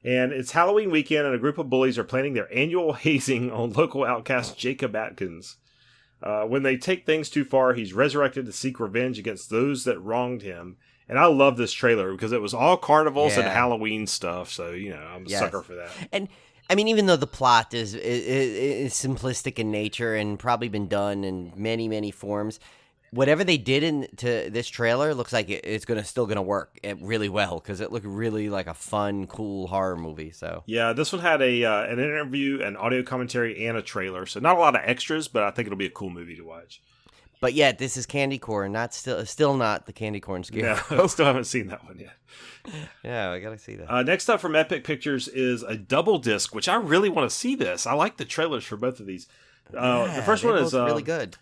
And it's Halloween weekend, and a group of bullies are planning their annual hazing on local outcast Jacob Atkins. When they take things too far, he's resurrected to seek revenge against those that wronged him. And I love this trailer because it was all carnivals and Halloween stuff. So, I'm a sucker for that.
And even though the plot is simplistic in nature and probably been done in many, many forms, whatever they did into this trailer looks like it's still gonna work really well because it looked really like a fun, cool horror movie. So
yeah, this one had an interview, an audio commentary, and a trailer. So not a lot of extras, but I think it'll be a cool movie to watch.
But yeah, this is candy corn, still not the candy corn scarecrow.
Yeah, still haven't seen that one yet.
Yeah, I gotta see that.
Next up from Epic Pictures is a double disc, which I really want to see this. I like the trailers for both of these. The first one is
really good.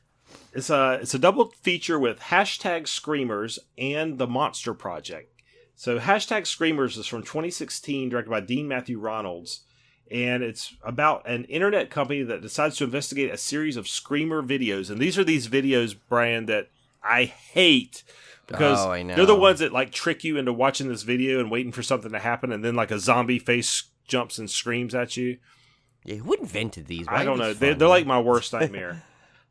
It's a double feature with hashtag Screamers and The Monster Project. So hashtag Screamers is from 2016, directed by Dean Matthew Ronalds. And it's about an internet company that decides to investigate a series of screamer videos. And these are these videos, Brian, that I hate. Because
I know.
they're the ones that like trick you into watching this video and waiting for something to happen. And then like a zombie face jumps and screams at you.
Yeah, who invented these?
I don't know. They're like my worst nightmare.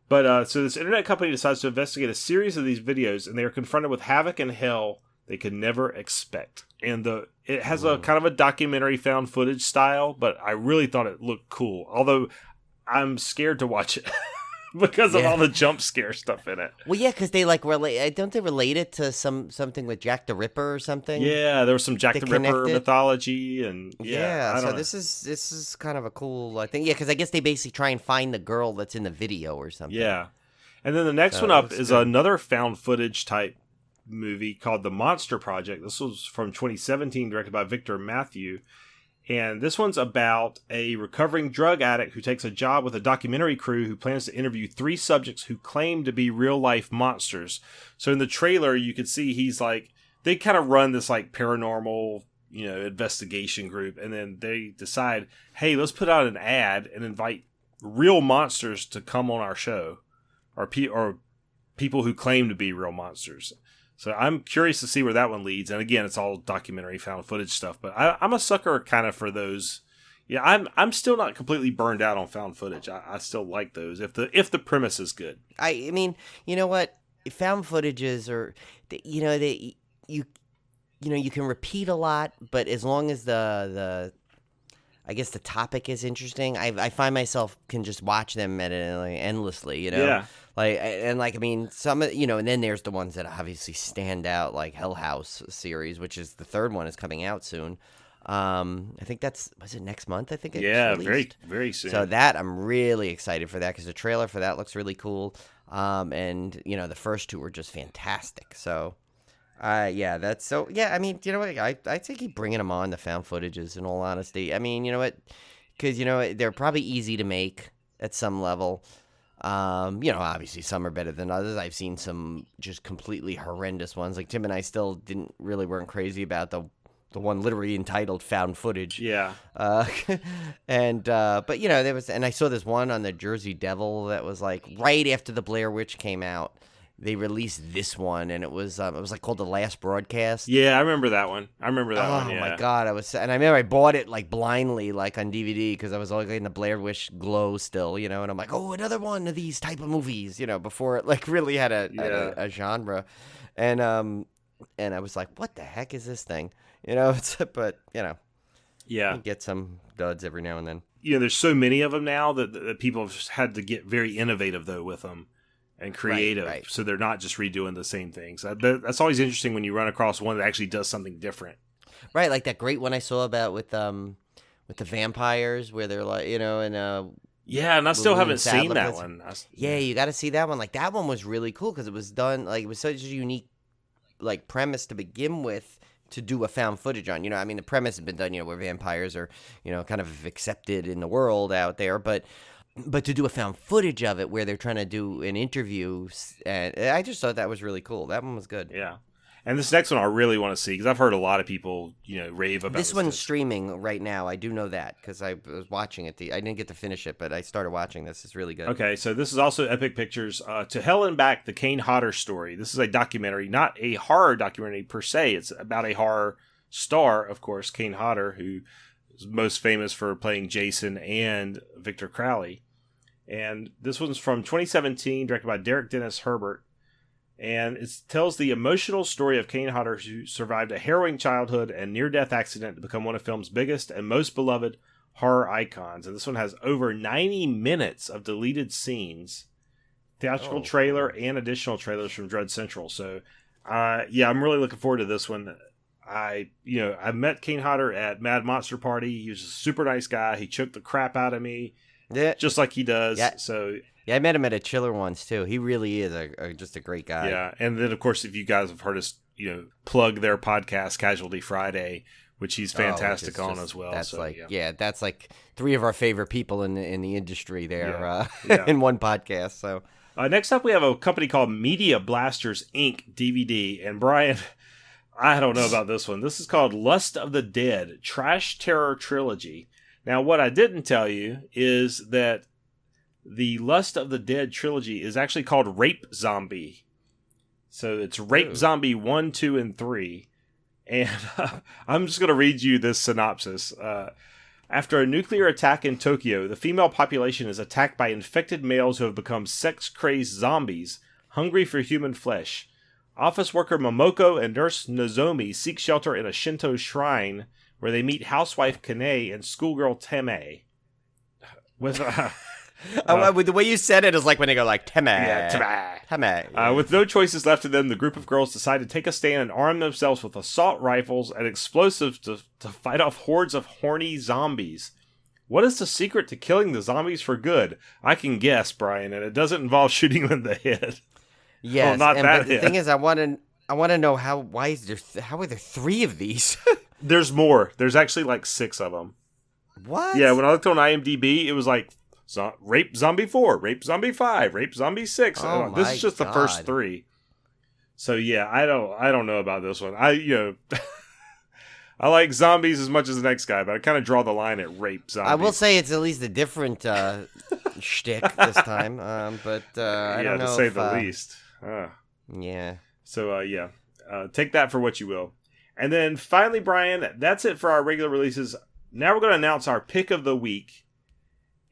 But so this internet company decides to investigate a series of these videos. And they are confronted with havoc and hell they could never expect. And it has a kind of a documentary found footage style, but I really thought it looked cool. Although I'm scared to watch it because of all the jump scare stuff in it.
Well, yeah, because they like don't they relate it to something with Jack the Ripper or something?
Yeah, there was some Jack the Ripper mythology, and I don't know.
This is kind of a cool thing. Yeah, because I guess they basically try and find the girl that's in the video or something.
Yeah, and then the next one up is another found footage type movie called The Monster Project. This was from 2017, directed by Victor Matthew. And this one's about a recovering drug addict who takes a job with a documentary crew who plans to interview 3 subjects who claim to be real-life monsters. So in the trailer, you could see he's like, they kind of run this like paranormal, investigation group. And then they decide, hey, let's put out an ad and invite real monsters to come on our show. Or people who claim to be real monsters. So I'm curious to see where that one leads. And again, it's all documentary found footage stuff. But I'm a sucker kind of for those. Yeah, I'm still not completely burned out on found footage. I still like those if the premise is good.
I mean, you know what? Found footages are, you can repeat a lot, but as long as the I guess the topic is interesting, I find myself can just watch them endlessly.
Yeah.
Some, and then there's the ones that obviously stand out, like Hell House series, which is the third one is coming out soon. I think was it next month? I think it's released.
very, very soon.
So that I'm really excited for that because the trailer for that looks really cool. And the first 2 were just fantastic. So, I mean, you know what? I think keep bringing them on, the found footages, in all honesty. I mean, you know what? Because, they're probably easy to make at some level. Obviously some are better than others. I've seen some just completely horrendous ones. Like Tim and I still weren't crazy about the one literally entitled Found Footage.
Yeah.
But there was, and I saw this one on the Jersey Devil that was like right after the Blair Witch came out. They released this one, and it was like called The Last Broadcast.
Yeah, I remember that one. Oh
my god, and I remember I bought it like blindly, like on DVD, because I was like in the Blair Witch glow still, and I'm like, oh, another one of these type of movies, before it like really had a genre, and I was like, what the heck is this thing, but
yeah,
you get some duds every now and then.
There's so many of them now that people have had to get very innovative though with them. And creative,
right.
So they're not just redoing the same things. That's always interesting when you run across one that actually does something different.
Right, like that great one I saw about with the vampires, where they're like,
yeah, and I still haven't seen that one.
Yeah, you got to see that one. Like that one was really cool because it was done like it was such a unique like premise to begin with to do a found footage on. The premise has been done, where vampires are kind of accepted in the world out there, but to do a found footage of it where they're trying to do an interview, and I just thought that was really cool. That one was good.
Yeah. And this next one I really want to see because I've heard a lot of people, rave about
this one's streaming right now. I do know that because I was watching it. I didn't get to finish it, but I started watching this. It's really good.
Okay, so this is also Epic Pictures. To Hell and Back, the Kane Hodder story. This is a documentary, not a horror documentary per se. It's about a horror star, of course, Kane Hodder, who is most famous for playing Jason and Victor Crowley. And this one's from 2017, directed by Derek Dennis Herbert. And it tells the emotional story of Kane Hodder, who survived a harrowing childhood and near-death accident to become one of film's biggest and most beloved horror icons. And this one has over 90 minutes of deleted scenes theatrical trailer and additional trailers from Dread Central. So, yeah, I'm really looking forward to this one. I met Kane Hodder at Mad Monster Party. He was a super nice guy. He choked the crap out of me, just like he does.
Yeah.
So
yeah, I met him at a Chiller once too. He really is just a great guy.
Yeah, and then of course, if you guys have heard us, plug their podcast, Casualty Friday, which he's fantastic on as well.
That's
so,
that's like three of our favorite people in the industry there
Yeah.
in one podcast. So
next up, we have a company called Media Blasters Inc. DVD, and Brian. I don't know about this one. This is called Lust of the Dead, Trash Terror Trilogy. Now, what I didn't tell you is that the Lust of the Dead trilogy is actually called Rape Zombie. So it's Rape Zombie 1, 2, and 3. And I'm just going to read you this synopsis. After a nuclear attack in Tokyo, the female population is attacked by infected males who have become sex-crazed zombies, hungry for human flesh. Office worker Momoko and nurse Nozomi seek shelter in a Shinto shrine where they meet housewife Kane and schoolgirl Teme. With
the way you said it is like when they go like Teme.
Yeah,
Teme.
With no choices left to them, the group of girls decide to take a stand and arm themselves with assault rifles and explosives to fight off hordes of horny zombies. What is the secret to killing the zombies for good? I can guess, Brian, and it doesn't involve shooting them in the head.
Yes,
not that
but the thing is, I want to know how are there 3 of these?
There's more. There's actually like 6 of them.
What?
Yeah, when I looked on IMDb, it was like Rape Zombie 4, Rape Zombie 5, Rape Zombie 6.
Oh
This is just
my
the first
God.
3. So yeah, I don't know about this one. I like zombies as much as the next guy, but I kind of draw the line at rape zombies.
I will say it's at least a different shtick this time, but I don't know.
To say
if,
the least.
Yeah.
So take that for what you will. And then finally, Brian, that's it for our regular releases. Now we're going to announce our pick of the week.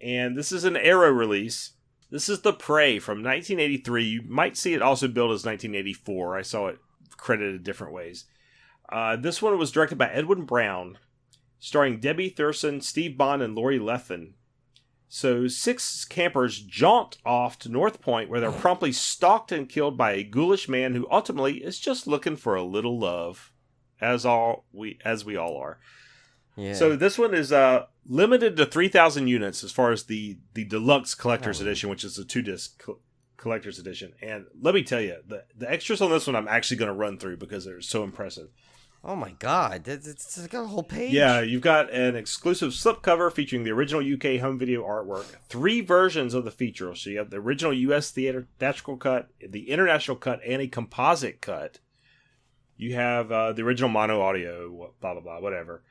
And this is an Arrow release. This is The Prey from 1983. You might see it also billed as 1984. I saw it credited different ways. This one was directed by Edwin Brown, starring Debbie Thurston, Steve Bond, and Lori Lethin. So 6 campers jaunt off to North Point, where they're promptly stalked and killed by a ghoulish man who ultimately is just looking for a little love, as we all are.
Yeah.
So this one is limited to 3,000 units as far as the deluxe collector's edition, which is the 2-disc collector's edition. And let me tell you, the extras on this one I'm actually going to run through because they're so impressive.
Oh my God, it's got a whole page.
Yeah, you've got an exclusive slipcover featuring the original UK home video artwork, 3 versions of the feature. So you have the original US theatrical cut, the international cut, and a composite cut. You have the original mono audio, blah, blah, blah, whatever.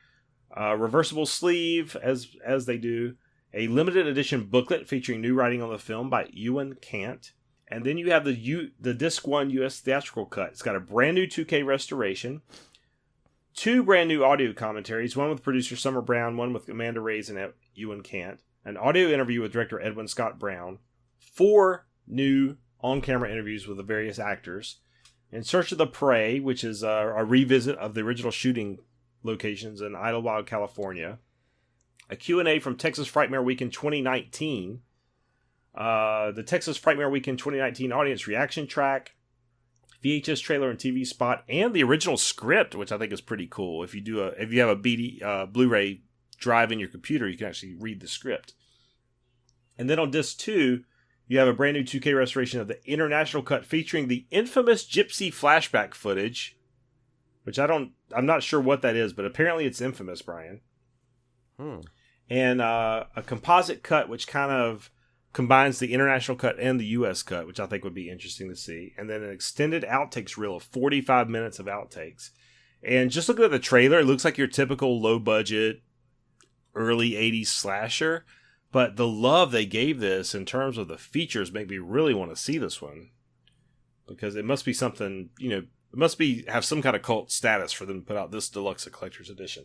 Reversible sleeve, as they do. A limited edition booklet featuring new writing on the film by Ewan Cant. And then you have the Disc 1 US theatrical cut. It's got a brand new 2K restoration. 2 brand new audio commentaries, one with producer Summer Brown, one with Amanda Reyes and Ewan Cant. An audio interview with director Edwin Scott Brown. 4 new on-camera interviews with the various actors. In Search of the Prey, which is a revisit of the original shooting locations in Idlewild, California. A Q&A from Texas Frightmare Weekend 2019. The Texas Frightmare Weekend 2019 audience reaction track. VHS trailer and TV spot, and the original script, which I think is pretty cool. If you have a Blu-ray drive in your computer, you can actually read the script. And then on disc 2, you have a brand new 2K restoration of the international cut featuring the infamous Gypsy flashback footage, which I'm not sure what that is, but apparently it's infamous, Brian. And a composite cut, which kind of combines the international cut and the US cut, which I think would be interesting to see. And then an extended outtakes reel of 45 minutes of outtakes. And just looking at the trailer, it looks like your typical low-budget, early 80s slasher. But the love they gave this in terms of the features make me really want to see this one. Because it must be something, it must have some kind of cult status for them to put out this deluxe collector's edition.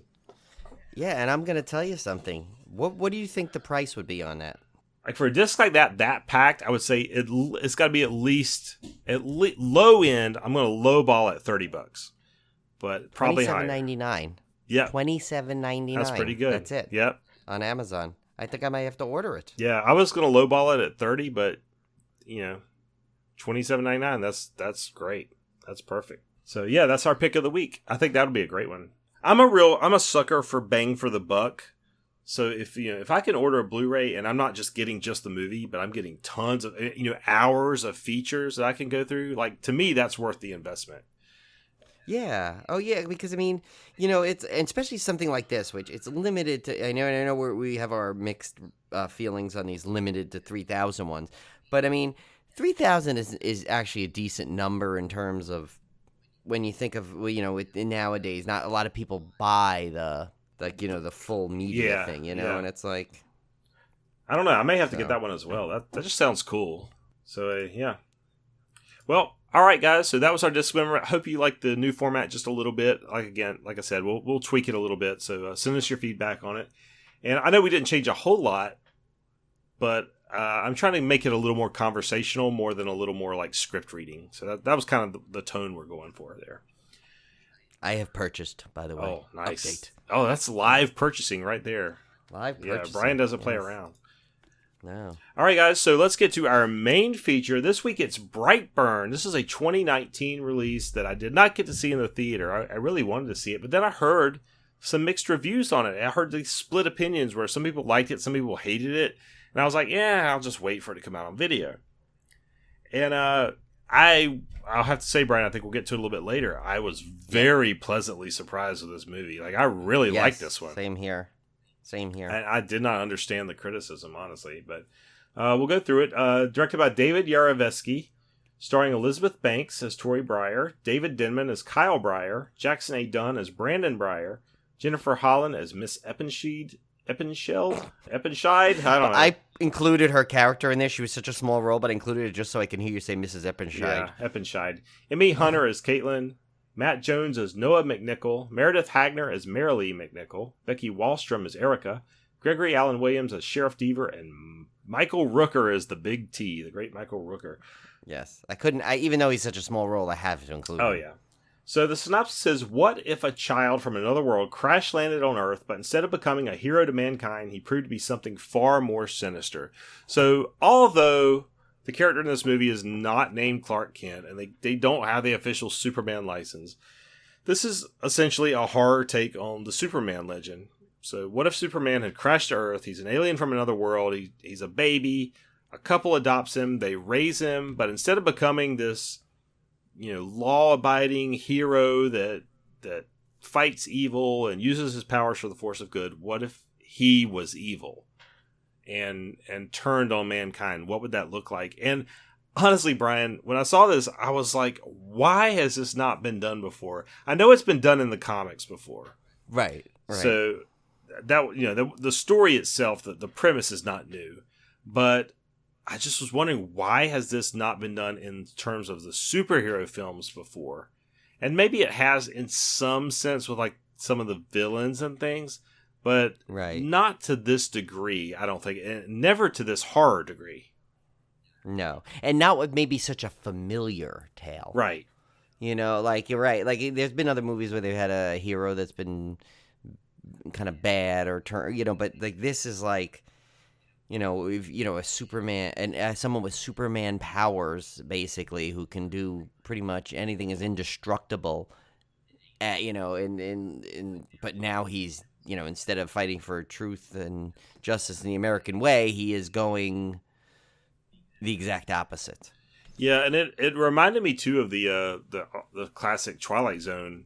Yeah, and I'm going to tell you something. What do you think the price would be on that?
Like for a disc like that packed, I would say it's got to be at least low end. I'm going to lowball at $30, but probably higher.
$27.99.
Yeah,
$27.99.
That's pretty good.
That's it.
Yep.
On Amazon. I think I might have to order it.
Yeah, I was going to lowball it at $30, but $27.99. That's great. That's perfect. So yeah, that's our pick of the week. I think that'll be a great one. I'm a sucker for bang for the buck. So if I can order a Blu-ray and I'm not just getting just the movie, but I'm getting tons of hours of features that I can go through, like, to me that's worth the investment.
Yeah. Oh, yeah. Because I mean, it's, and especially something like this, which it's limited to. I know we have our mixed feelings on these limited to 3,000 ones, but I mean, 3,000 is actually a decent number in terms of when you think of nowadays. Not a lot of people buy the full media thing, and it's like,
I don't know. I may have to get that one as well. That just sounds cool. So yeah. Well. All right, guys. So that was our Discmemberment. I hope you like the new format just a little bit. Like I said, we'll tweak it a little bit. So send us your feedback on it. And I know we didn't change a whole lot, but I'm trying to make it a little more conversational, more than a little more like script reading. So that was kind of the tone we're going for there.
I have purchased, by the way.
Oh, nice.
Update.
Oh, that's live purchasing right there.
Live purchasing.
Yeah, Brian doesn't play around.
No.
All right, guys, so let's get to our main feature. This week it's Brightburn. This is a 2019 release that I did not get to see in the theater. I really wanted to see it, but then I heard some mixed reviews on it. I heard these split opinions where some people liked it, some people hated it, and I was like, yeah, I'll just wait for it to come out on video. And I'll have to say, Brian, I think we'll get to it a little bit later. I was very pleasantly surprised with this movie. Like, I really liked this one.
Same here.
I did not understand the criticism, honestly, but we'll go through it. Directed by David Yarovesky, starring Elizabeth Banks as Tori Breyer, David Denman as Kyle Breyer, Jackson A. Dunn as Brandon Breyer, Jennifer Holland as Miss Eppenscheid. I don't know.
I included her character in there. She was such a small role, but I included it just so I can hear you say Mrs. Eppenscheid.
Yeah, Eppenscheid. Emmy Hunter as Caitlin. Matt Jones as Noah McNichol, Meredith Hagner as Marilee McNichol, Becky Wallstrom as Erica, Gregory Allen Williams as Sheriff Deaver, and Michael Rooker as the Big T, the great Michael Rooker.
Yes. Even though he's such a small role, I have to include him.
Oh, yeah. So the synopsis says, what if a child from another world crash landed on Earth, but instead of becoming a hero to mankind, he proved to be something far more sinister? So although the character in this movie is not named Clark Kent, and they don't have the official Superman license, this is essentially a horror take on the Superman legend. So what if Superman had crashed to Earth? He's an alien from another world. He's a baby. A couple adopts him. They raise him. But instead of becoming this, law-abiding hero that fights evil and uses his powers for the force of good, what if he was evil and turned on mankind? What would that look like? And honestly, Brian, when I saw this, I was like, why has this not been done before? I know it's been done in the comics before.
Right.
So that the story itself, the premise is not new, but I just was wondering, why has this not been done in terms of the superhero films before? And maybe it has in some sense with like some of the villains and things, but not to this degree, I don't think, and never to this horror degree.
No. And not with maybe such a familiar tale.
Right.
Like, you're right. Like, there's been other movies where they've had a hero that's been kind of bad or but like this is like, a Superman and someone with Superman powers, basically, who can do pretty much anything, is indestructible. But now he's, instead of fighting for truth and justice in the American way, he is going the exact opposite.
Yeah, and it reminded me too of the classic Twilight Zone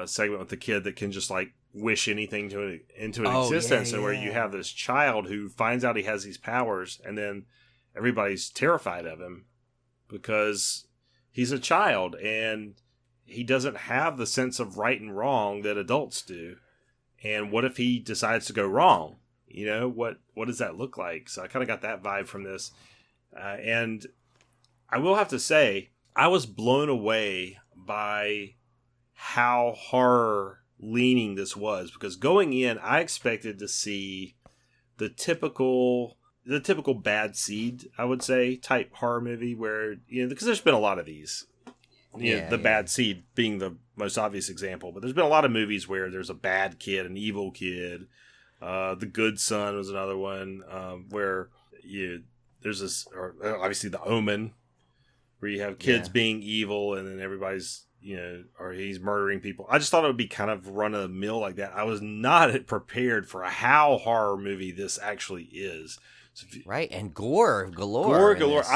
segment with the kid that can just like wish anything into an existence, and where you have this child who finds out he has these powers, and then everybody's terrified of him because he's a child and he doesn't have the sense of right and wrong that adults do. And what if he decides to go wrong? What does that look like? So I kind of got that vibe from this, and I will have to say I was blown away by how horror leaning this was, because going in I expected to see the typical Bad Seed, I would say, type horror movie where, because there's been a lot of these, Bad Seed being the most obvious example, but there's been a lot of movies where there's a bad kid, an evil kid. The Good Son was another one, where there's this, or obviously The Omen, where you have kids
Yeah.
being evil and then everybody's, or he's murdering people. I just thought it would be kind of run of the mill like that. I was not prepared for how horror movie this actually is. So
Right, and gore galore.
gore
in
galore.
this.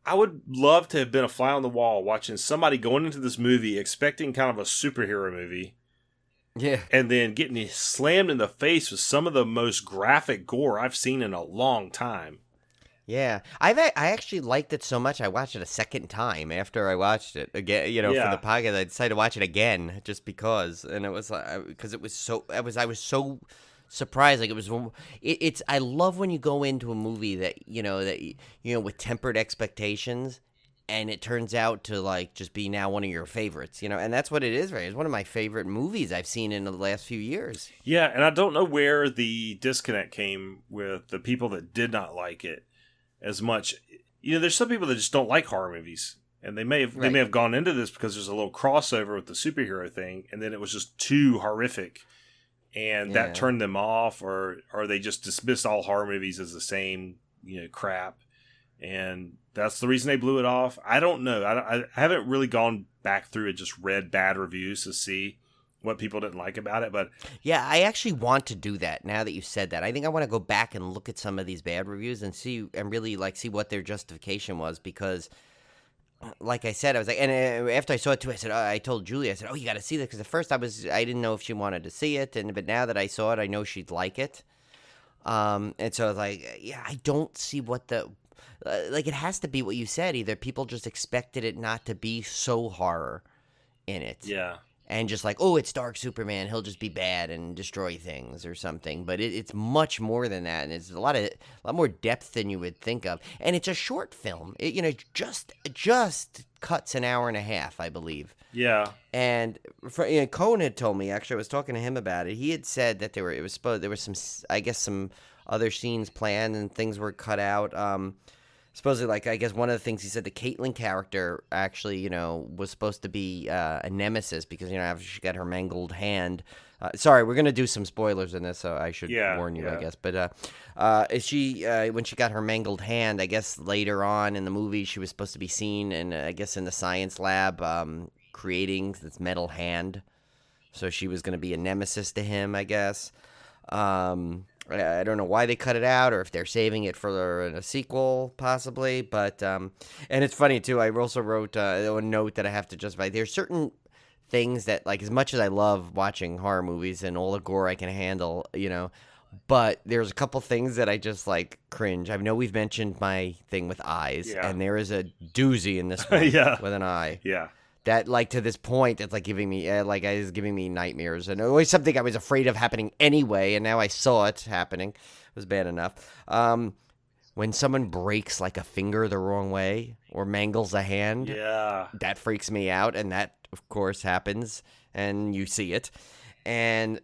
I would love to have been a fly on the wall watching somebody going into this movie expecting kind of a superhero movie.
Yeah.
And then getting slammed in the face with some of the most graphic gore I've seen in a long time.
Yeah, I actually liked it so much. I watched it a second time after I watched it again. For the podcast, I decided to watch it again just because, and it was like because it was so. I was so surprised. Like it was. It's. I love when you go into a movie that with tempered expectations, and it turns out to like just be now one of your favorites. And that's what it is. Right, it's one of my favorite movies I've seen in the last few years.
Yeah, and I don't know where the disconnect came with the people that did not like it as much. There's some people that just don't like horror movies, and they may have gone into this because there's a little crossover with the superhero thing, and then it was just too horrific, and that turned them off, or they just dismissed all horror movies as the same crap, and that's the reason they blew it off. I don't know. I haven't really gone back through and just read bad reviews to see what people didn't like about it, but
yeah, I actually want to do that now that you said that. I think I want to go back and look at some of these bad reviews and see what their justification was, because like I said, I was like, and after I saw it too, I told Julie, I said, oh, you got to see this, because at first I didn't know if she wanted to see it, but now that I saw it, I know she'd like it. And so I was like, yeah, I don't see what it has to be what you said. Either people just expected it not to be so horror in it.
yeah.
And just like, oh, it's Dark Superman, he'll just be bad and destroy things or something. But it's much more than that, and it's a lot more depth than you would think of. And it's a short film. It just cuts an hour and a half, I believe.
Yeah.
And Cohen had told me, actually, I was talking to him about it. He had said that there were some other scenes planned and things were cut out. Supposedly, like, I guess one of the things he said, the Caitlyn character actually, was supposed to be a nemesis because, after she got her mangled hand. Sorry, we're going to do some spoilers in this, so I should warn you, I guess. But when she got her mangled hand, I guess later on in the movie, she was supposed to be seen, I guess, in the science lab creating this metal hand. So she was going to be a nemesis to him, I guess. I don't know why they cut it out, or if they're saving it for a sequel, possibly. But and it's funny too. I also wrote a note that I have to justify. There's certain things that, like, as much as I love watching horror movies and all the gore I can handle, but there's a couple things that I just like cringe. I know we've mentioned my thing with eyes, and there is a doozy in this one with an eye.
Yeah.
That, like, to this point, it's like giving me nightmares, and always something I was afraid of happening anyway, and now I saw it happening. It was bad enough. When someone breaks, like, a finger the wrong way or mangles a hand, that freaks me out, and that, of course, happens, and you see it. And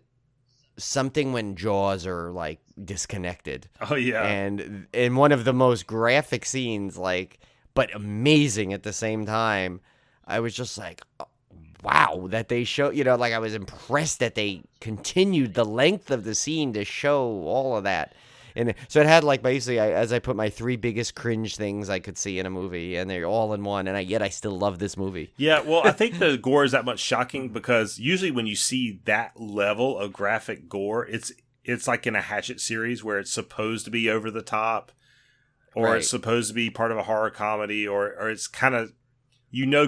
something when jaws are, like, disconnected.
Oh, yeah.
And in one of the most graphic scenes, like, but amazing at the same time, I was just like, wow, that they show, like, I was impressed that they continued the length of the scene to show all of that. And so it had, like, basically, as I put my 3 biggest cringe things I could see in a movie, and they're all in one, and yet I still love this movie.
Yeah, well, I think the gore is that much shocking because usually when you see that level of graphic gore, it's like in a Hatchet series where it's supposed to be over the top, or it's supposed to be part of a horror comedy, or it's kind of,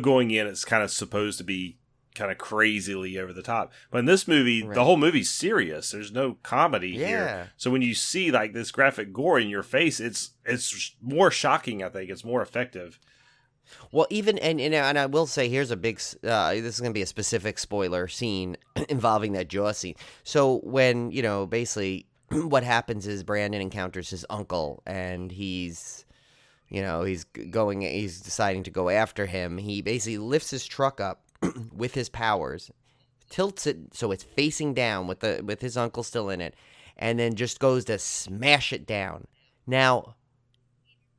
going in, it's kind of supposed to be kind of crazily over the top. But in this movie, the whole movie's serious. There's no comedy here. So when you see, like, this graphic gore in your face, it's more shocking, I think. It's more effective.
Well, even, and I will say, here's a big, this is going to be a specific spoiler scene involving that jaw scene. So when, basically what happens is Brandon encounters his uncle, and he's deciding to go after him. He basically lifts his truck up with his powers, tilts it so it's facing down with his uncle still in it, and then just goes to smash it down. Now,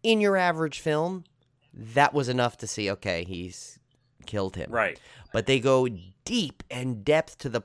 in your average film, that was enough to see, okay, he's killed him.
Right.
But they go deep and depth to the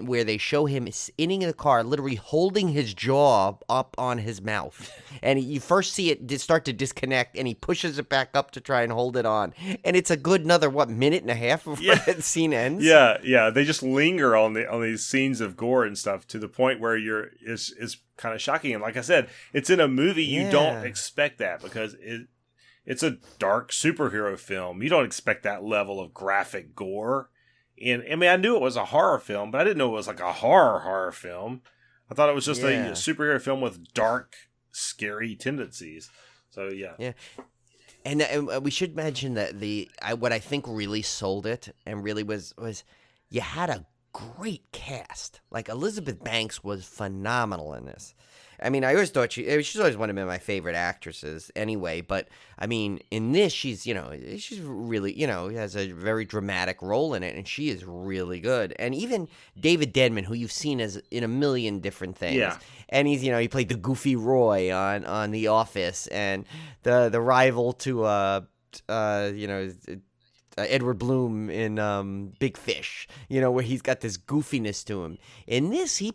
where they show him sitting in the car, literally holding his jaw up on his mouth, and you first see it start to disconnect, and he pushes it back up to try and hold it on, and it's a good another minute and a half before that scene ends.
Yeah, they just linger on these scenes of gore and stuff to the point where it's kind of shocking. And like I said, it's in a movie you don't expect that because it's a dark superhero film. You don't expect that level of graphic gore. And I mean, I knew it was a horror film, but I didn't know it was like a horror film. I thought it was just a superhero film with dark, scary tendencies. So yeah.
And we should mention that what I think really sold it and really was you had a great cast. Like Elizabeth Banks was phenomenal in this. I mean, I always thought she's always one of my favorite actresses anyway, but I mean, in this, she's really, has a very dramatic role in it, and she is really good. And even David Denman, who you've seen as in a million different things.
Yeah.
And he's, he played the goofy Roy on The Office, and the rival to, Edward Bloom in Big Fish, where he's got this goofiness to him. In this, he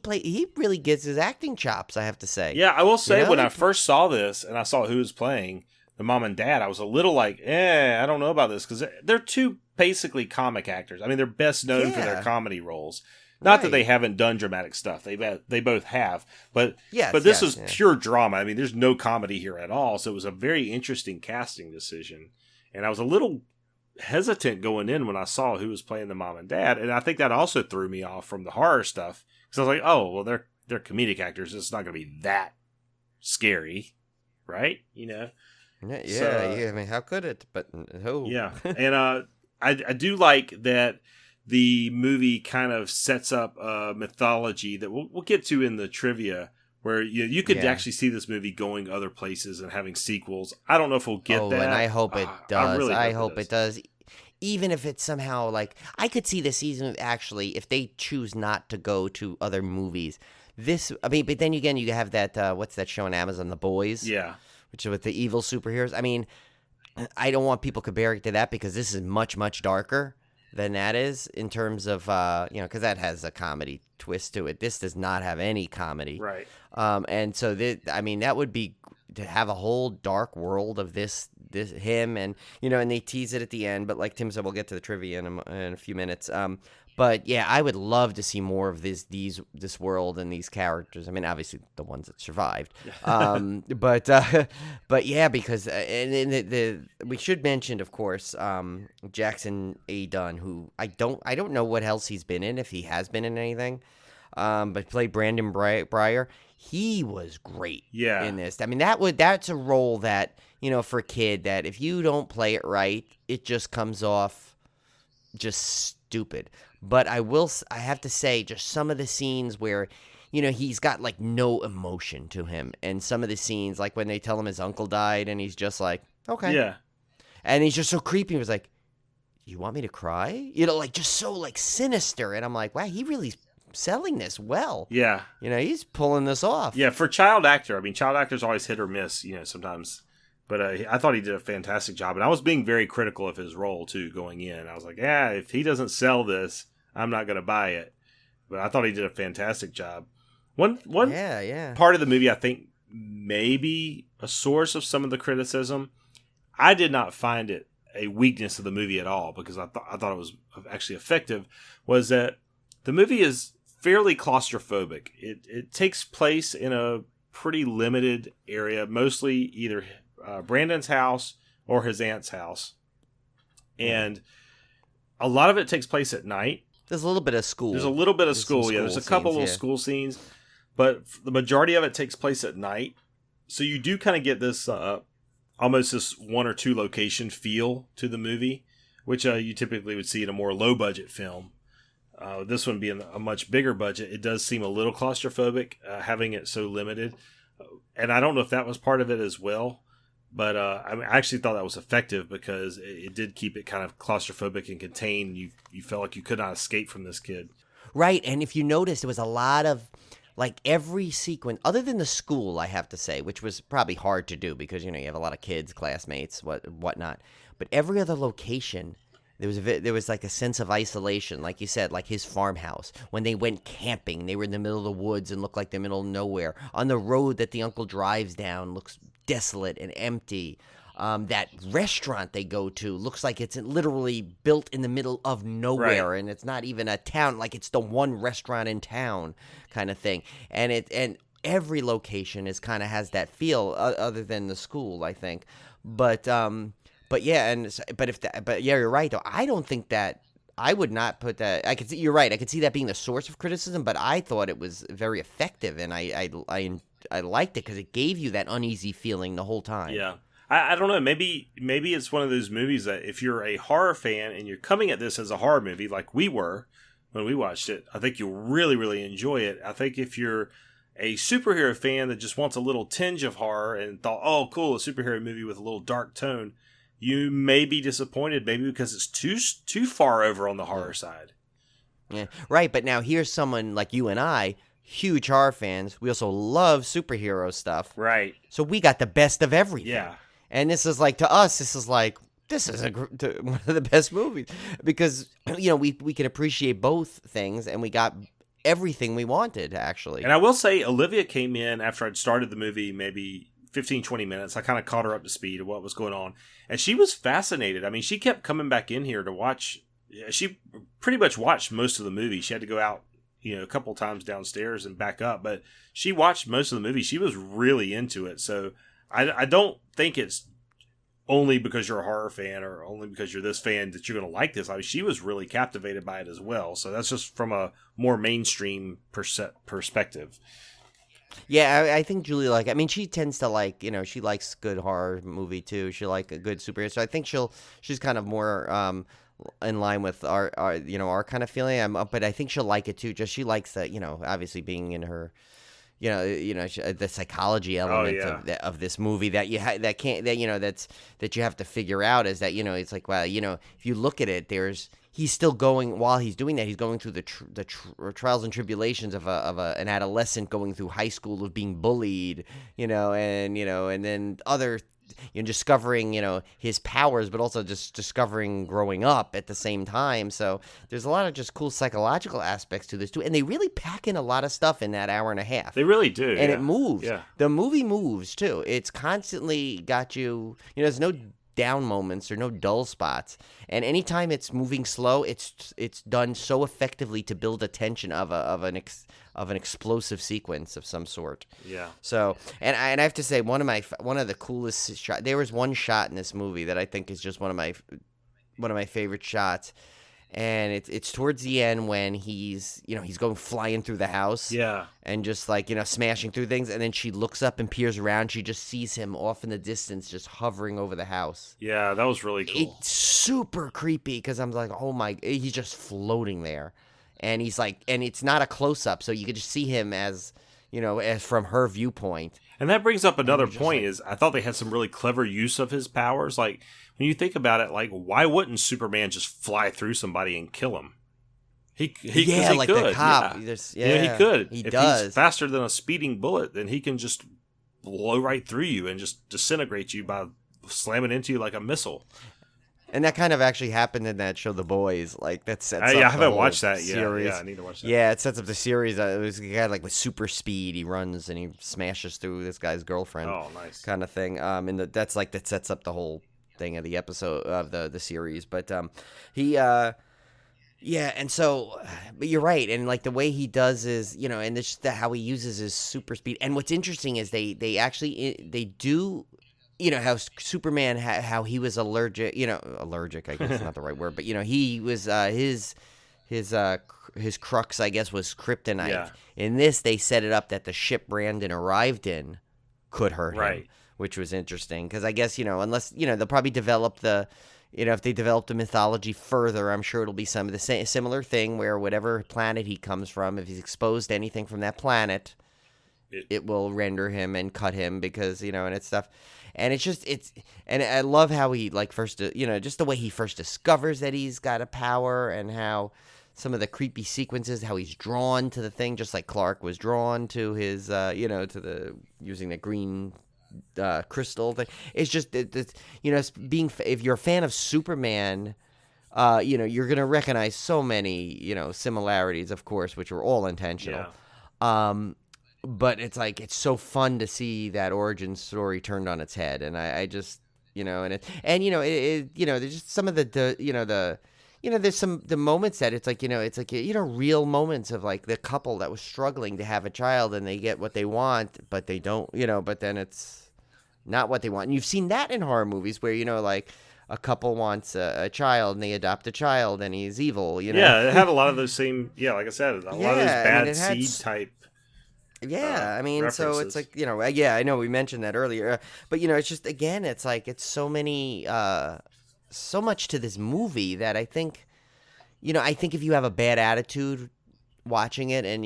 really gets his acting chops, I have to say.
Yeah, I will say when I first saw this and I saw who was playing the mom and dad, I was a little like, I don't know about this because they're two basically comic actors. I mean, they're best known for their comedy roles. Not that they haven't done dramatic stuff. They both have. But this is pure drama. I mean, there's no comedy here at all. So it was a very interesting casting decision. And I was a little hesitant going in when I saw who was playing the mom and dad, and I think that also threw me off from the horror stuff because I was like, oh well, they're comedic actors, it's not going to be that scary, right?
Yeah, I mean, how could it? But no.
Yeah. And I do like that the movie kind of sets up a mythology that we'll get to in the trivia, where you could actually see this movie going other places and having sequels. I don't know if we'll get that.
And I hope it does.
Really
I hope it does. Even if it's somehow like, I could see the season actually, if they choose not to go to other movies. But then again, you have that, what's that show on Amazon, The Boys?
Yeah.
Which is with the evil superheroes. I mean, I don't want people comparing to that because this is much, much darker than that is in terms of, because that has a comedy twist to it. This does not have any comedy.
Right.
And so, that would be to have a whole dark world of this him, and, and they tease it at the end. But like Tim said, we'll get to the trivia in a few minutes. But yeah, I would love to see more of this world and these characters. I mean, obviously the ones that survived. But yeah, because we should mention, of course, Jackson A. Dunn, who I don't know what else he's been in, if he has been in anything. But played Brandon Breyer. He was great in this. I mean, that's a role that, for a kid, that if you don't play it right, it just comes off just stupid. But I have to say, just some of the scenes where, he's got like no emotion to him. And some of the scenes, like when they tell him his uncle died and he's just like, okay.
Yeah.
And he's just so creepy. He was like, you want me to cry? Like just so like sinister. And I'm like, wow, he really's selling this well.
Yeah.
He's pulling this off.
Yeah, for child actor. I mean, child actors always hit or miss, sometimes. But I thought he did a fantastic job. And I was being very critical of his role, too, going in. I was like, if he doesn't sell this, I'm not going to buy it. But I thought he did a fantastic job. One part of the movie I think may be a source of some of the criticism. I did not find it a weakness of the movie at all, because I thought it was actually effective, was that the movie is fairly claustrophobic. It takes place in a pretty limited area, mostly either Brandon's house or his aunt's house. And a lot of it takes place at night.
There's a little bit of school.
There's a little bit of school, yeah. There's a couple little school scenes, but the majority of it takes place at night. So you do kind of get this almost this one or two location feel to the movie, which you typically would see in a more low-budget film. This one being a much bigger budget, it does seem a little claustrophobic, having it so limited. And I don't know if that was part of it as well. But I actually thought that was effective because it did keep it kind of claustrophobic and contained. You felt like you could not escape from this kid. Right,
and if you notice, there was a lot of, like, every sequence, other than the school, I have to say, which was probably hard to do because, you have a lot of kids, classmates, whatnot. But every other location, there was like a sense of isolation, like you said, like his farmhouse. When they went camping, they were in the middle of the woods and looked like the middle of nowhere. On the road that the uncle drives down looks desolate and empty. That restaurant they go to looks like it's literally built in the middle of nowhere,
Right.
and it's not even a town. Like it's the one restaurant in town, kind of thing. And every location is kind of has that feel, other than the school, I think. But yeah, but you're right though. I don't think that. I would not put that. I could see you're right. I could see that being the source of criticism, but I thought it was very effective, and I liked it because it gave you that uneasy feeling the whole time.
Yeah. I don't know. Maybe it's one of those movies that if you're a horror fan and you're coming at this as a horror movie like we were when we watched it, I think you'll really, really enjoy it. I think if you're a superhero fan that just wants a little tinge of horror and thought, oh, cool, a superhero movie with a little dark tone, you may be disappointed, maybe because it's too far over on the horror side.
Yeah, right. But now here's someone like you and I, huge horror fans. We also love superhero stuff.
Right.
So we got the best of everything.
Yeah.
And this is like, to us, this is one of the best movies because, we can appreciate both things, and we got everything we wanted, actually.
And I will say, Olivia came in after I'd started the movie, maybe 15, 20 minutes. I kind of caught her up to speed of what was going on. And she was fascinated. I mean, she kept coming back in here to watch. She pretty much watched most of the movie. She had to go out, a couple times downstairs and back up. But she watched most of the movie. She was really into it. So I don't think it's only because you're a horror fan or only because you're this fan that you're going to like this. I mean, she was really captivated by it as well. So that's just from a more mainstream perspective.
Yeah, I think Julie she tends to like, she likes good horror movie too. She like a good superhero. So I think she's kind of more in line with our kind of feeling. But I think she'll like it too. Just she likes that, obviously being in her, the psychology element of this movie that you that you have to figure out is that, it's like, well, if you look at it, he's still going, while he's doing that, he's going through the trials and tribulations of an adolescent going through high school, of being bullied, and then other, discovering, his powers, but also just discovering growing up at the same time. So there's a lot of just cool psychological aspects to this too. And they really pack in a lot of stuff in that hour and a half.
They really do.
And it moves.
Yeah.
The movie moves too. It's constantly got you, there's no down moments or no dull spots, and anytime it's moving slow, it's done so effectively to build a tension of an explosive sequence of some sort.
Yeah.
So and I have to say, one of the coolest shots. There was one shot in this movie that I think is just one of my favorite shots. And it's towards the end when he's going flying through the house.
Yeah.
And just like, smashing through things. And then she looks up and peers around. She just sees him off in the distance, just hovering over the house.
Yeah, that was really cool.
It's super creepy because I'm like, oh my, he's just floating there. And he's like, and it's not a close up. So you could just see him as from her viewpoint.
And that brings up another point is I thought they had some really clever use of his powers. Like, when you think about it, like, why wouldn't Superman just fly through somebody and kill him? He could.
The cop.
Yeah. He could.
He
if
does.
He's faster than a speeding bullet, then he can just blow right through you and just disintegrate you by slamming into you like a missile.
And that kind of actually happened in that show, The Boys. Like, that sets up
I haven't
the whole
watched that yet.
series.
Yeah, I need to watch that.
Yeah, it sets up the series. It was a guy like with super speed. He runs and he smashes through this guy's girlfriend.
Oh, nice.
Kind of thing. And that sets up the whole thing of the episode of the series. But and so, but you're right. And like the way he does is, and this how he uses his super speed. And what's interesting is they do. How Superman, how he was allergic, allergic, I guess is not the right word, but, he was, his crux, I guess, was kryptonite.
Yeah.
In this, they set it up that the ship Brandon arrived in could hurt him, which was interesting. Because I guess, unless, they'll probably develop if they develop the mythology further, I'm sure it'll be some of the similar thing where whatever planet he comes from, if he's exposed to anything from that planet, it will render him and cut him because, and it's stuff. And and I love how he first, just the way he first discovers that he's got a power and how some of the creepy sequences, how he's drawn to the thing, just like Clark was drawn to his, using the green crystal thing. It's just, if you're a fan of Superman, you're going to recognize so many, similarities, of course, which are all intentional. But it's like, it's so fun to see that origin story turned on its head. And I just, there's just some of there's the moments that it's like, real moments of like the couple that was struggling to have a child and they get what they want, but they don't, but then it's not what they want. And you've seen that in horror movies where, like a couple wants a child and they adopt a child and he's evil,
Yeah, it had a lot of those same, like I said, a lot of those bad seed type.
Yeah,
references.
So it's like, I know we mentioned that earlier, but, it's just, again, it's like, it's so many, so much to this movie that I think if you have a bad attitude watching it and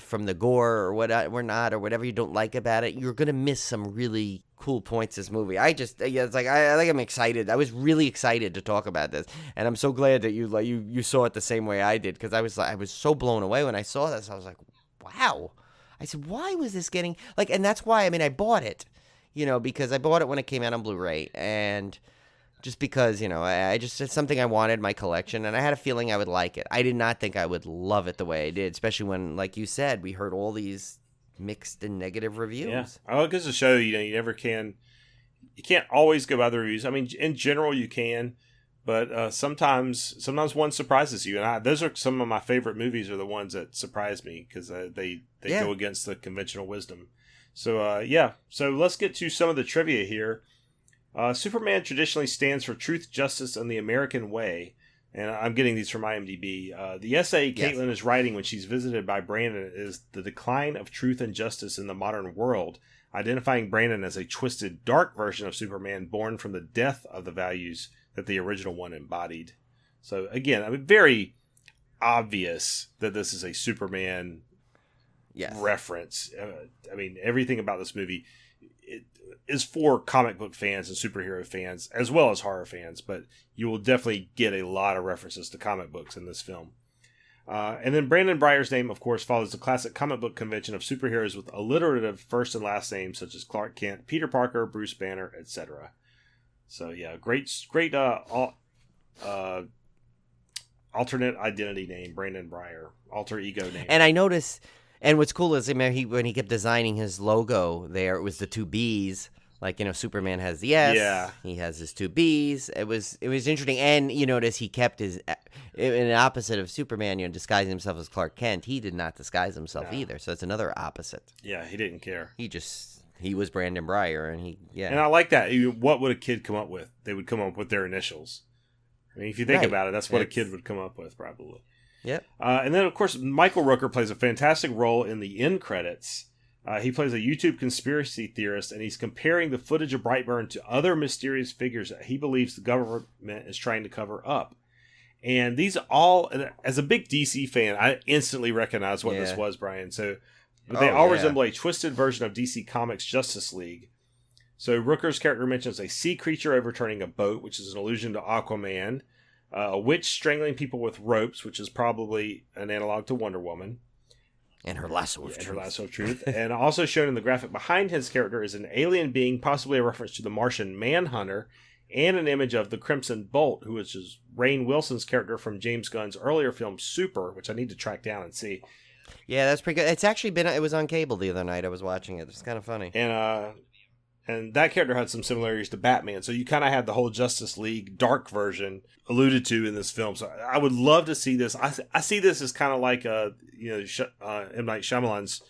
from the gore or whatever you don't like about it, you're going to miss some really cool points this movie. It's like, I think I'm excited. I was really excited to talk about this. And I'm so glad that you saw it the same way I did. Cause I was so blown away when I saw this. I was like, wow. I said, why was this getting like, and that's why, I bought it, because I bought it when it came out on Blu-ray and just because, it's something I wanted in my collection and I had a feeling I would like it. I did not think I would love it the way I did, especially when, like you said, we heard all these mixed and negative reviews.
Yeah. Oh, it goes to show, you never can, you can't always go by the reviews. In general you can, but sometimes one surprises you, and those are some of my favorite movies. Are the ones that surprise me because they go against the conventional wisdom. So so let's get to some of the trivia here. Superman traditionally stands for truth, justice, and the American way. And I'm getting these from IMDb. The essay Caitlin is writing when she's visited by Brandon is The Decline of Truth and Justice in the Modern World, identifying Brandon as a twisted, dark version of Superman born from the death of the values that the original one embodied. So again, very obvious that this is a Superman reference. Everything about this movie is for comic book fans and superhero fans as well as horror fans, but you will definitely get a lot of references to comic books in this film. And then Brandon Breyer's name, of course, follows the classic comic book convention of superheroes with alliterative first and last names such as Clark Kent, Peter Parker, Bruce Banner, etc. So great alternate identity name, Brandon Breyer, alter ego name.
And I noticed, and what's cool is when he kept designing his logo there, it was the two B's. Like, Superman has the S. He has his two B's. It was interesting. And you notice he kept in the opposite of Superman, disguising himself as Clark Kent. He did not disguise himself either. So it's another opposite.
Yeah, he didn't care.
He was Brandon Breyer, and
And I like that. What would a kid come up with? They would come up with their initials. If you think about it, that's what a kid would come up with, probably.
Yep.
And then, of course, Michael Rooker plays a fantastic role in the end credits. He plays a YouTube conspiracy theorist, and he's comparing the footage of Brightburn to other mysterious figures that he believes the government is trying to cover up. And these all, as a big DC fan, I instantly recognized what this was, Brian. So they all resemble a twisted version of DC Comics' Justice League. So Rooker's character mentions a sea creature overturning a boat, which is an allusion to Aquaman. A witch strangling people with ropes, which is probably an analog to Wonder Woman.
And her lasso of truth.
And also shown in the graphic behind his character is an alien being, possibly a reference to the Martian Manhunter, and an image of the Crimson Bolt, who is Rainn Wilson's character from James Gunn's earlier film Super, which I need to track down and see.
Yeah, that's pretty good. It's actually it was on cable the other night. I was watching it. It's kind of funny.
And that character had some similarities to Batman. So you kind of had the whole Justice League dark version alluded to in this film. So I would love to see this. I see this as kind of like M. Night Shyamalan's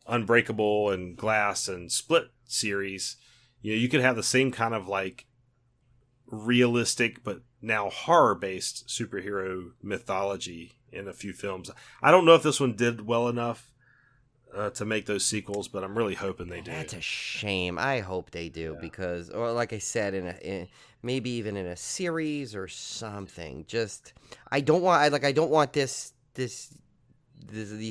Unbreakable and Glass and Split series. You could have the same kind of like realistic but now horror-based superhero mythology in a few films. I don't know if this one did well enough to make those sequels, but I'm really hoping they do.
That's a shame. I hope they do because, or like I said, in maybe even in a series or something. Just I don't want these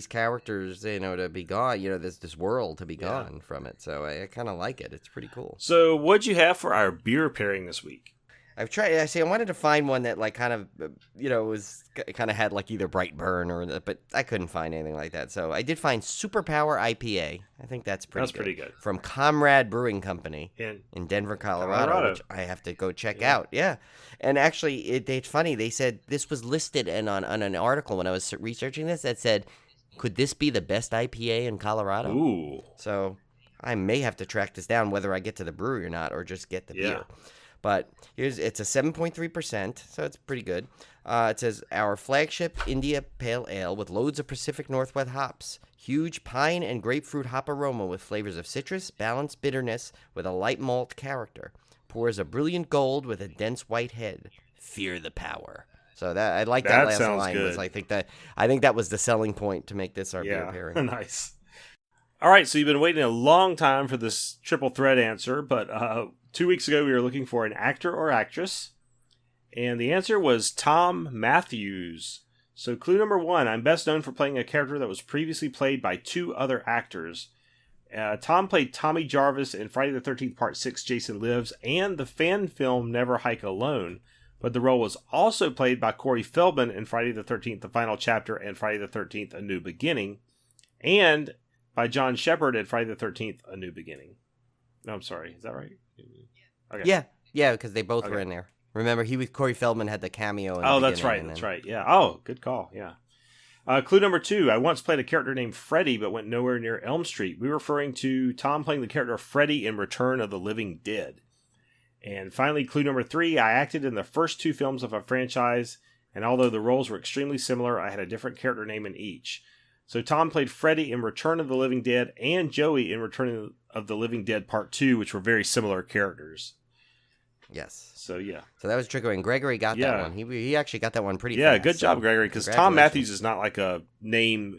characters, to be gone. This world to be gone from it. So I kind of like it. It's pretty cool.
So what'd you have for our beer pairing this week?
I've tried. I wanted to find one that like kind of, was kind of had like either Brightburn but I couldn't find anything like that. So I did find Superpower IPA. I think that's pretty good. From Comrade Brewing Company in Denver, Colorado, which I have to go check out. Yeah, and actually, it's funny. They said this was listed on an article when I was researching this that said, "Could this be the best IPA in Colorado?"
Ooh.
So I may have to track this down, whether I get to the brewery or not, or just get the beer. But it's a 7.3%, so it's pretty good. It says, our flagship India Pale Ale with loads of Pacific Northwest hops. Huge pine and grapefruit hop aroma with flavors of citrus, balanced bitterness with a light malt character. Pours a brilliant gold with a dense white head. Fear the power. So I like that last line.
Good.
I think that was the selling point to make this our beer pairing.
Nice. All right, so you've been waiting a long time for this triple threat answer, but 2 weeks ago we were looking for an actor or actress, and the answer was Tom Matthews. So clue number 1, I'm best known for playing a character that was previously played by 2 other actors. Tom played Tommy Jarvis in Friday the 13th Part 6 Jason Lives and the fan film Never Hike Alone, but the role was also played by Corey Feldman in Friday the 13th The Final Chapter and Friday the 13th A New Beginning, and by John Shepard in Friday the 13th A New Beginning. No, I'm sorry, is that right? Okay.
Yeah, because they both were in there. Remember, Corey Feldman had the cameo.
That's right. Yeah. Oh, good call. Yeah. Clue number 2. I once played a character named Freddy, but went nowhere near Elm Street. We were referring to Tom playing the character Freddy in Return of the Living Dead. And finally, clue number 3. I acted in the first 2 films of a franchise, and although the roles were extremely similar, I had a different character name in each. So Tom played Freddy in Return of the Living Dead and Joey in Return of the Living Dead Part 2, which were very similar characters.
Yes.
So, yeah.
So that was trickery, and Gregory got that one. He actually got that one pretty fast.
Yeah, good job, Gregory, because Tom Matthews is not like a name,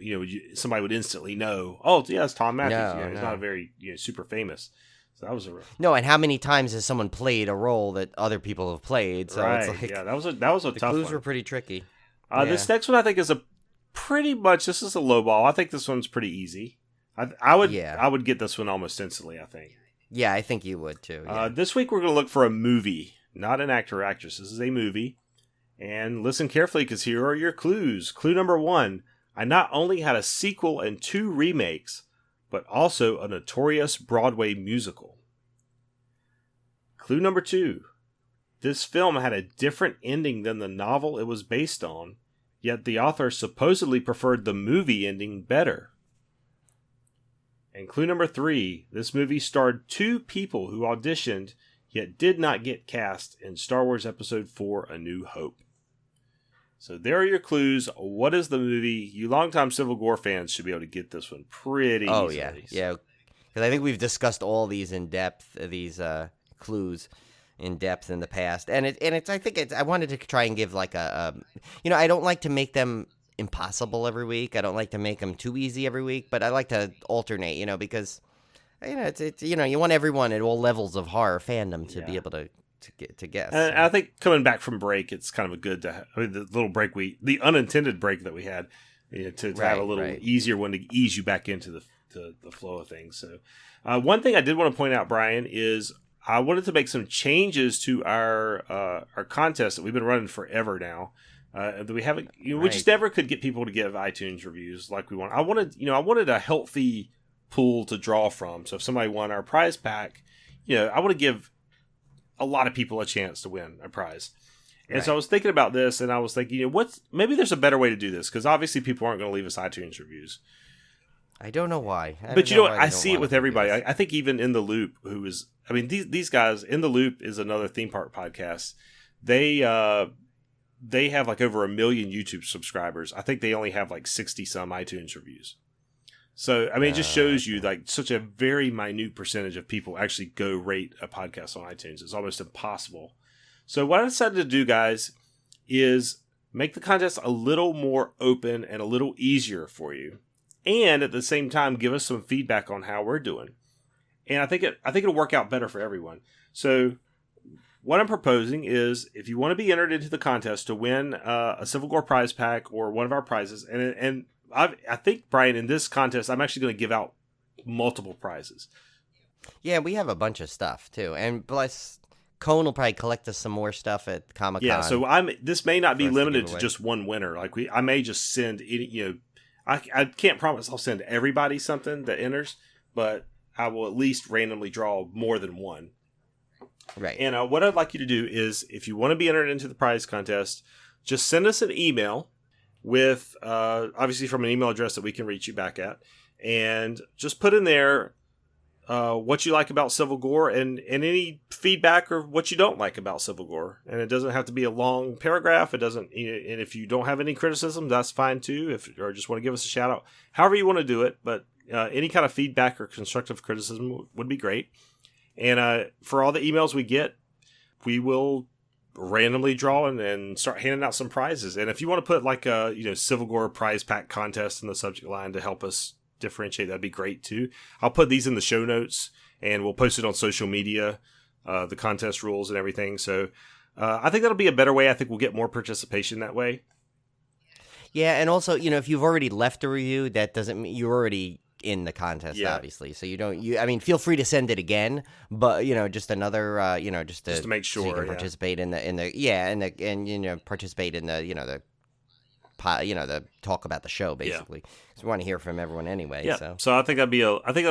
somebody would instantly know. Oh, yeah, it's Tom Matthews. He's not a very super famous. So that was
No, and how many times has someone played a role that other people have played? So
right.
It's like,
that was a tough one.
The clues were pretty tricky.
This next one I think is this is a low ball. I think this one's pretty easy. I would get this one almost instantly, I think.
Yeah, I think you would too. Yeah.
This week we're going to look for a movie, not an actor or actress. This is a movie. And listen carefully because here are your clues. Clue number 1. I not only had a sequel and 2 remakes, but also a notorious Broadway musical. Clue number 2. This film had a different ending than the novel it was based on, yet the author supposedly preferred the movie ending better. And clue number 3, this movie starred 2 people who auditioned yet did not get cast in Star Wars Episode 4 A New Hope. So there are your clues. What is the movie? You longtime Civil War fans should be able to get this one pretty easily.
Oh, yeah. Yeah, because I think we've discussed all these in depth, these clues in depth in the past. And I wanted to try and give like I don't like to make them impossible every week. I don't like to make them too easy every week, but I like to alternate, because it's you want everyone at all levels of horror fandom to be able to guess.
And I think coming back from break, it's kind of a good the little break the unintended break that we had, to have a little easier one to ease you back into the flow of things. So one thing I did want to point out, Brian, is I wanted to make some changes to our contest that we've been running forever now. That we haven't, we just never could get people to give iTunes reviews like we want. I wanted a healthy pool to draw from. So if somebody won our prize pack, I want to give a lot of people a chance to win a prize. And so I was thinking about this, and I was thinking, maybe there's a better way to do this, because obviously people aren't going to leave us iTunes reviews.
I don't know why.
But I see it with everybody. I think even In the Loop, these guys, In the Loop is another theme park podcast. They have like over 1 million YouTube subscribers. I think they only have like 60 some iTunes reviews. So, it just shows you like such a very minute percentage of people actually go rate a podcast on iTunes. It's almost impossible. So what I decided to do, guys, is make the contest a little more open and a little easier for you. And at the same time, give us some feedback on how we're doing. And I think it'll work out better for everyone. So what I'm proposing is, if you want to be entered into the contest to win a Civil Gore prize pack or one of our prizes, and I think, Brian, in this contest, I'm actually going to give out multiple prizes.
Yeah, we have a bunch of stuff too, and plus, Cone will probably collect us some more stuff at Comic-Con.
Yeah, so this may not be
for us to
limited
give
to
away.
just one winner. Like I may just send any, I can't promise I'll send everybody something that enters, but I will at least randomly draw more than one.
Right.
And what I'd like you to do is, if you want to be entered into the prize contest, just send us an email with, obviously from an email address that we can reach you back at, and just put in there what you like about Civil Gore and any feedback or what you don't like about Civil Gore. And it doesn't have to be a long paragraph. It doesn't, and if you don't have any criticism, that's fine too. Or just want to give us a shout out, however you want to do it. But any kind of feedback or constructive criticism would be great. And for all the emails we get, we will randomly draw and start handing out some prizes. And if you want to put like a Civil Gore prize pack contest in the subject line to help us differentiate, that'd be great too. I'll put these in the show notes and we'll post it on social media, the contest rules and everything. So I think that'll be a better way. I think we'll get more participation that way.
Yeah, and also, if you've already left a review, that doesn't mean you're already in the contest, obviously. So feel free to send it again, but just another, just to
make sure
so you can participate in the participate in the the talk about the show basically. Because we want to hear from everyone anyway.
Yeah. So I think that'll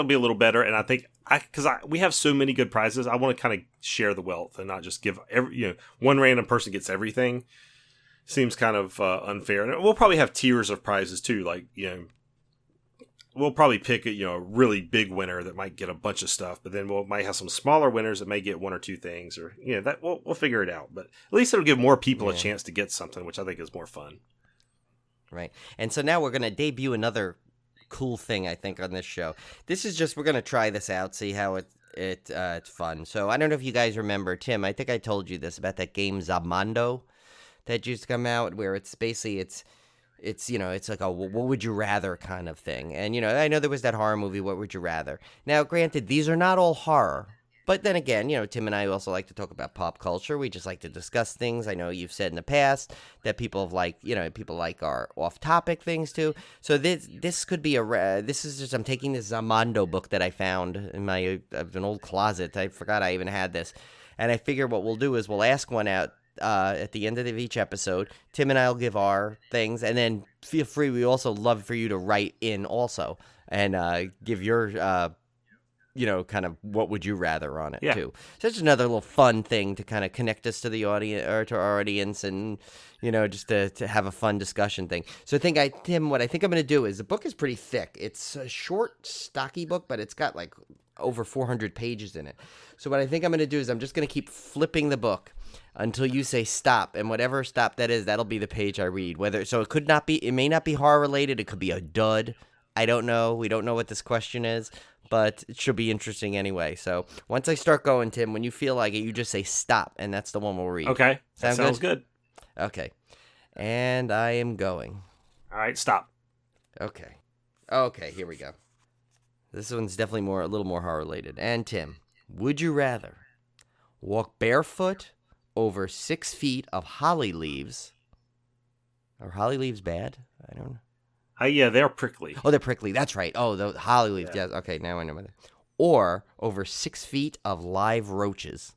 be a little better, and I think because we have so many good prizes, I want to kind of share the wealth and not just give one random person gets everything. Seems kind of unfair, and we'll probably have tiers of prizes too, like we'll probably pick a really big winner that might get a bunch of stuff, but then might have some smaller winners that may get one or two things, or that we'll figure it out. But at least it'll give more people a chance to get something, which I think is more fun.
Right. And so now we're going to debut another cool thing, I think, on this show. This is just, we're going to try this out, see how it's fun. So I don't know if you guys remember, Tim, I think I told you this about that game Zamando that just come out, where it's basically it's like a what would you rather kind of thing. And I know there was that horror movie, What Would You Rather. Now, granted, these are not all horror, but then again, Tim and I also like to talk about pop culture. We just like to discuss things. I know you've said in the past that people have people like our off-topic things too. So this could be this is just, I'm taking this Zamando book that I found in an old closet. I forgot I even had this, and I figure what we'll do is we'll ask one out at the end of each episode. Tim and I will give our things, and then feel free. We also love for you to write in also and give your kind of what would you rather on it too. So it's another little fun thing to kind of connect us to the audience or to our audience, and just to have a fun discussion thing. So Tim, what I think I'm going to do is, the book is pretty thick. It's a short, stocky book, but it's got like over 400 pages in it. So what I think I'm going to do is I'm just going to keep flipping the book until you say stop, and whatever stop that is, that'll be the page I read. It may not be horror related. It could be a dud. I don't know. We don't know what this question is, but it should be interesting anyway. So once I start going, Tim, when you feel like it, you just say stop, and that's the one we'll read.
Okay. Sounds good.
Okay. And I am going.
All right, stop.
Okay, here we go. This one's definitely a little more horror related. And Tim, would you rather walk barefoot over 6 feet of holly leaves? Are holly leaves bad? I don't know.
Yeah, they're prickly.
Oh, they're prickly. That's right. Oh, the holly leaves. Yeah. Yes. Okay, now I know about that. Or over 6 feet of live roaches.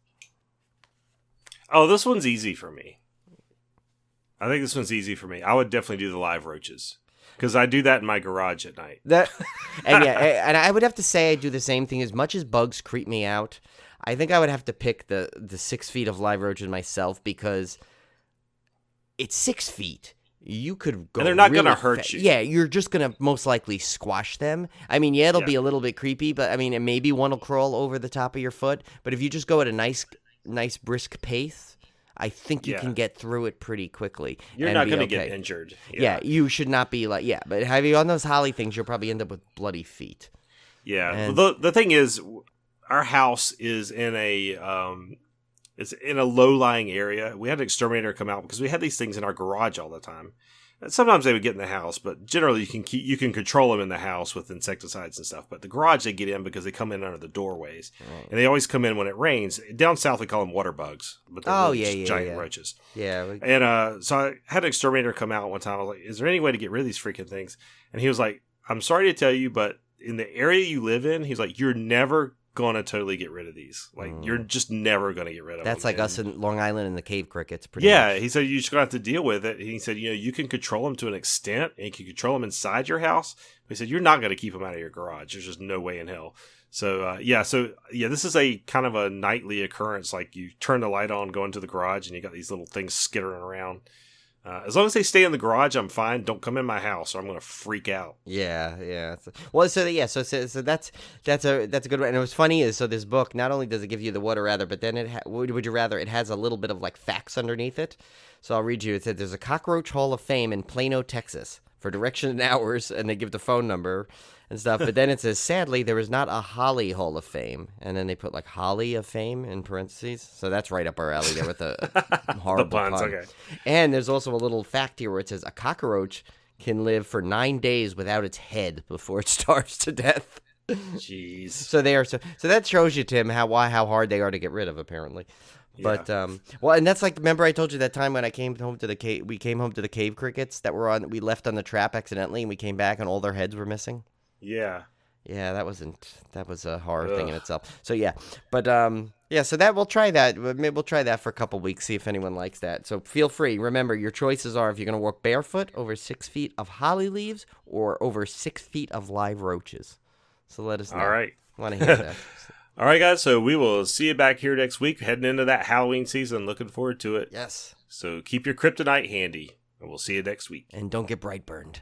Oh, this one's easy for me. I think this one's easy for me. I would definitely do the live roaches, because I do that in my garage at night.
And I would have to say I do the same thing. As much as bugs creep me out, I think I would have to pick the 6 feet of live roaches myself, because it's 6 feet. You could go,
and they're not
really
going to hurt you.
Yeah, you're just going to most likely squash them. I mean, it'll be a little bit creepy, but I mean, and maybe one will crawl over the top of your foot. But if you just go at a nice brisk pace, I think you can get through it pretty quickly.
You're not going to get injured.
Yeah, you should not be but have you on those holly things, you'll probably end up with bloody feet.
Yeah. And the thing is, our house is in it's in a low-lying area. We had an exterminator come out because we had these things in our garage all the time. And sometimes they would get in the house, but generally you can control them in the house with insecticides and stuff. But the garage they get in because they come in under the doorways, and they always come in when it rains. Down south we call them water bugs, but they're giant roaches.
Yeah.
And so I had an exterminator come out one time. I was like, "Is there any way to get rid of these freaking things?" And he was like, "I'm sorry to tell you, but in the area you live in," he's like, "you're never gonna totally get rid of these. Like, you're just never gonna get rid of them.
That's like
And-
us in Long Island and the cave crickets. Pretty
Yeah,
much.
he said you're just gonna have to deal with it. He said, you can control them to an extent, and you can control them inside your house. But he said you're not gonna keep them out of your garage. There's just no way in hell. So this is a kind of a nightly occurrence. Like, you turn the light on, go into the garage, and you got these little things skittering around. As long as they stay in the garage, I'm fine. Don't come in my house, or I'm gonna freak out.
Yeah. Well, so that's a good one. And what's funny is, so this book not only does it give you the would or rather, but then would you rather, it has a little bit of like facts underneath it. So I'll read you. It said there's a cockroach hall of fame in Plano, Texas, for direction and hours, and they give the phone number and stuff. But then it says, sadly, there is not a Holly Hall of Fame, and then they put like Holly of Fame in parentheses. So that's right up our alley there with a horrible
The puns,
pun.
okay.
And there's also a little fact here where it says a cockroach can live for 9 days without its head before it starves to death.
Jeez.
So they are so that shows you, Tim, how hard they are to get rid of, apparently. But well, and that's like, remember I told you that time when I came home to the cave, we came home to the cave crickets that we left on the trap accidentally, and we came back and all their heads were missing.
Yeah.
Yeah, that was a horror thing in itself. So yeah, but so that we'll try that. Maybe we'll try that for a couple weeks, see if anyone likes that. So feel free. Remember, your choices are if you're gonna walk barefoot over 6 feet of holly leaves or over 6 feet of live roaches. So let us know.
All right.
Want to hear that?
All right, guys. So we will see you back here next week, heading into that Halloween season. Looking forward to it.
Yes.
So keep your kryptonite handy, and we'll see you next week.
And don't get Brightburned.